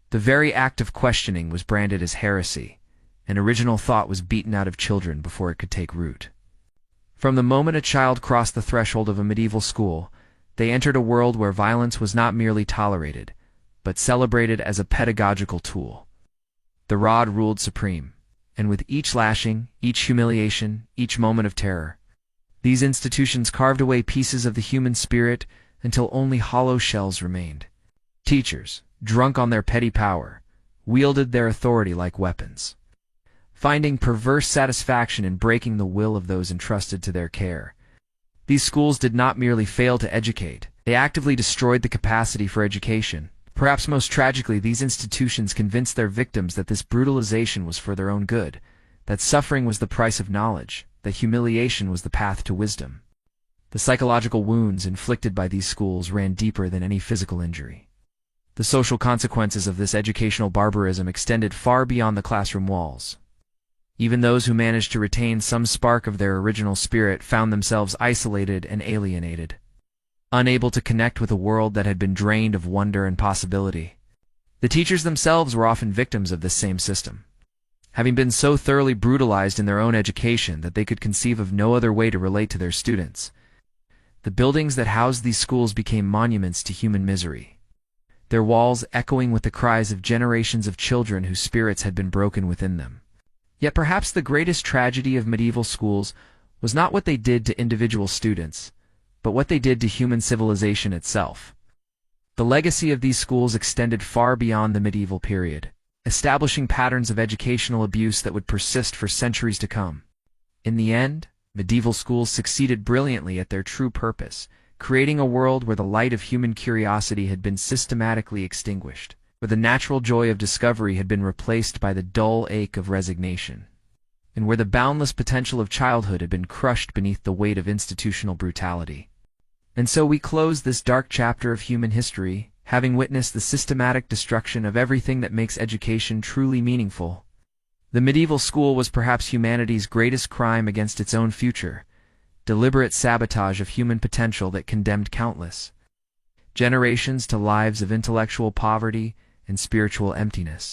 The very act of questioning was branded as heresy, and original thought was beaten out of children before it could take root. From the moment a child crossed the threshold of a medieval school, they entered a world where violence was not merely tolerated, but celebrated as a pedagogical tool. The rod ruled supreme, and with each lashing, each humiliation, each moment of terror, these institutions carved away pieces of the human spirit until only hollow shells remained. Teachers, drunk on their petty power, wielded their authority like weapons, finding perverse satisfaction in breaking the will of those entrusted to their care. These schools did not merely fail to educate, they actively destroyed the capacity for education. Perhaps most tragically, these institutions convinced their victims that this brutalization was for their own good, that suffering was the price of knowledge, that humiliation was the path to wisdom. The psychological wounds inflicted by these schools ran deeper than any physical injury. The social consequences of this educational barbarism extended far beyond the classroom walls. Even those who managed to retain some spark of their original spirit found themselves isolated and alienated, unable to connect with a world that had been drained of wonder and possibility. The teachers themselves were often victims of this same system, having been so thoroughly brutalized in their own education that they could conceive of no other way to relate to their students. The buildings that housed these schools became monuments to human misery, their walls echoing with the cries of generations of children whose spirits had been broken within them. Yet perhaps the greatest tragedy of medieval schools was not what they did to individual students, but what they did to human civilization itself. The legacy of these schools extended far beyond the medieval period, establishing patterns of educational abuse that would persist for centuries to come. In the end, medieval schools succeeded brilliantly at their true purpose, creating a world where the light of human curiosity had been systematically extinguished, where the natural joy of discovery had been replaced by the dull ache of resignation, and where the boundless potential of childhood had been crushed beneath the weight of institutional brutality. And so we close this dark chapter of human history, having witnessed the systematic destruction of everything that makes education truly meaningful. The medieval school was perhaps humanity's greatest crime against its own future, deliberate sabotage of human potential that condemned countless generations to lives of intellectual poverty and spiritual emptiness.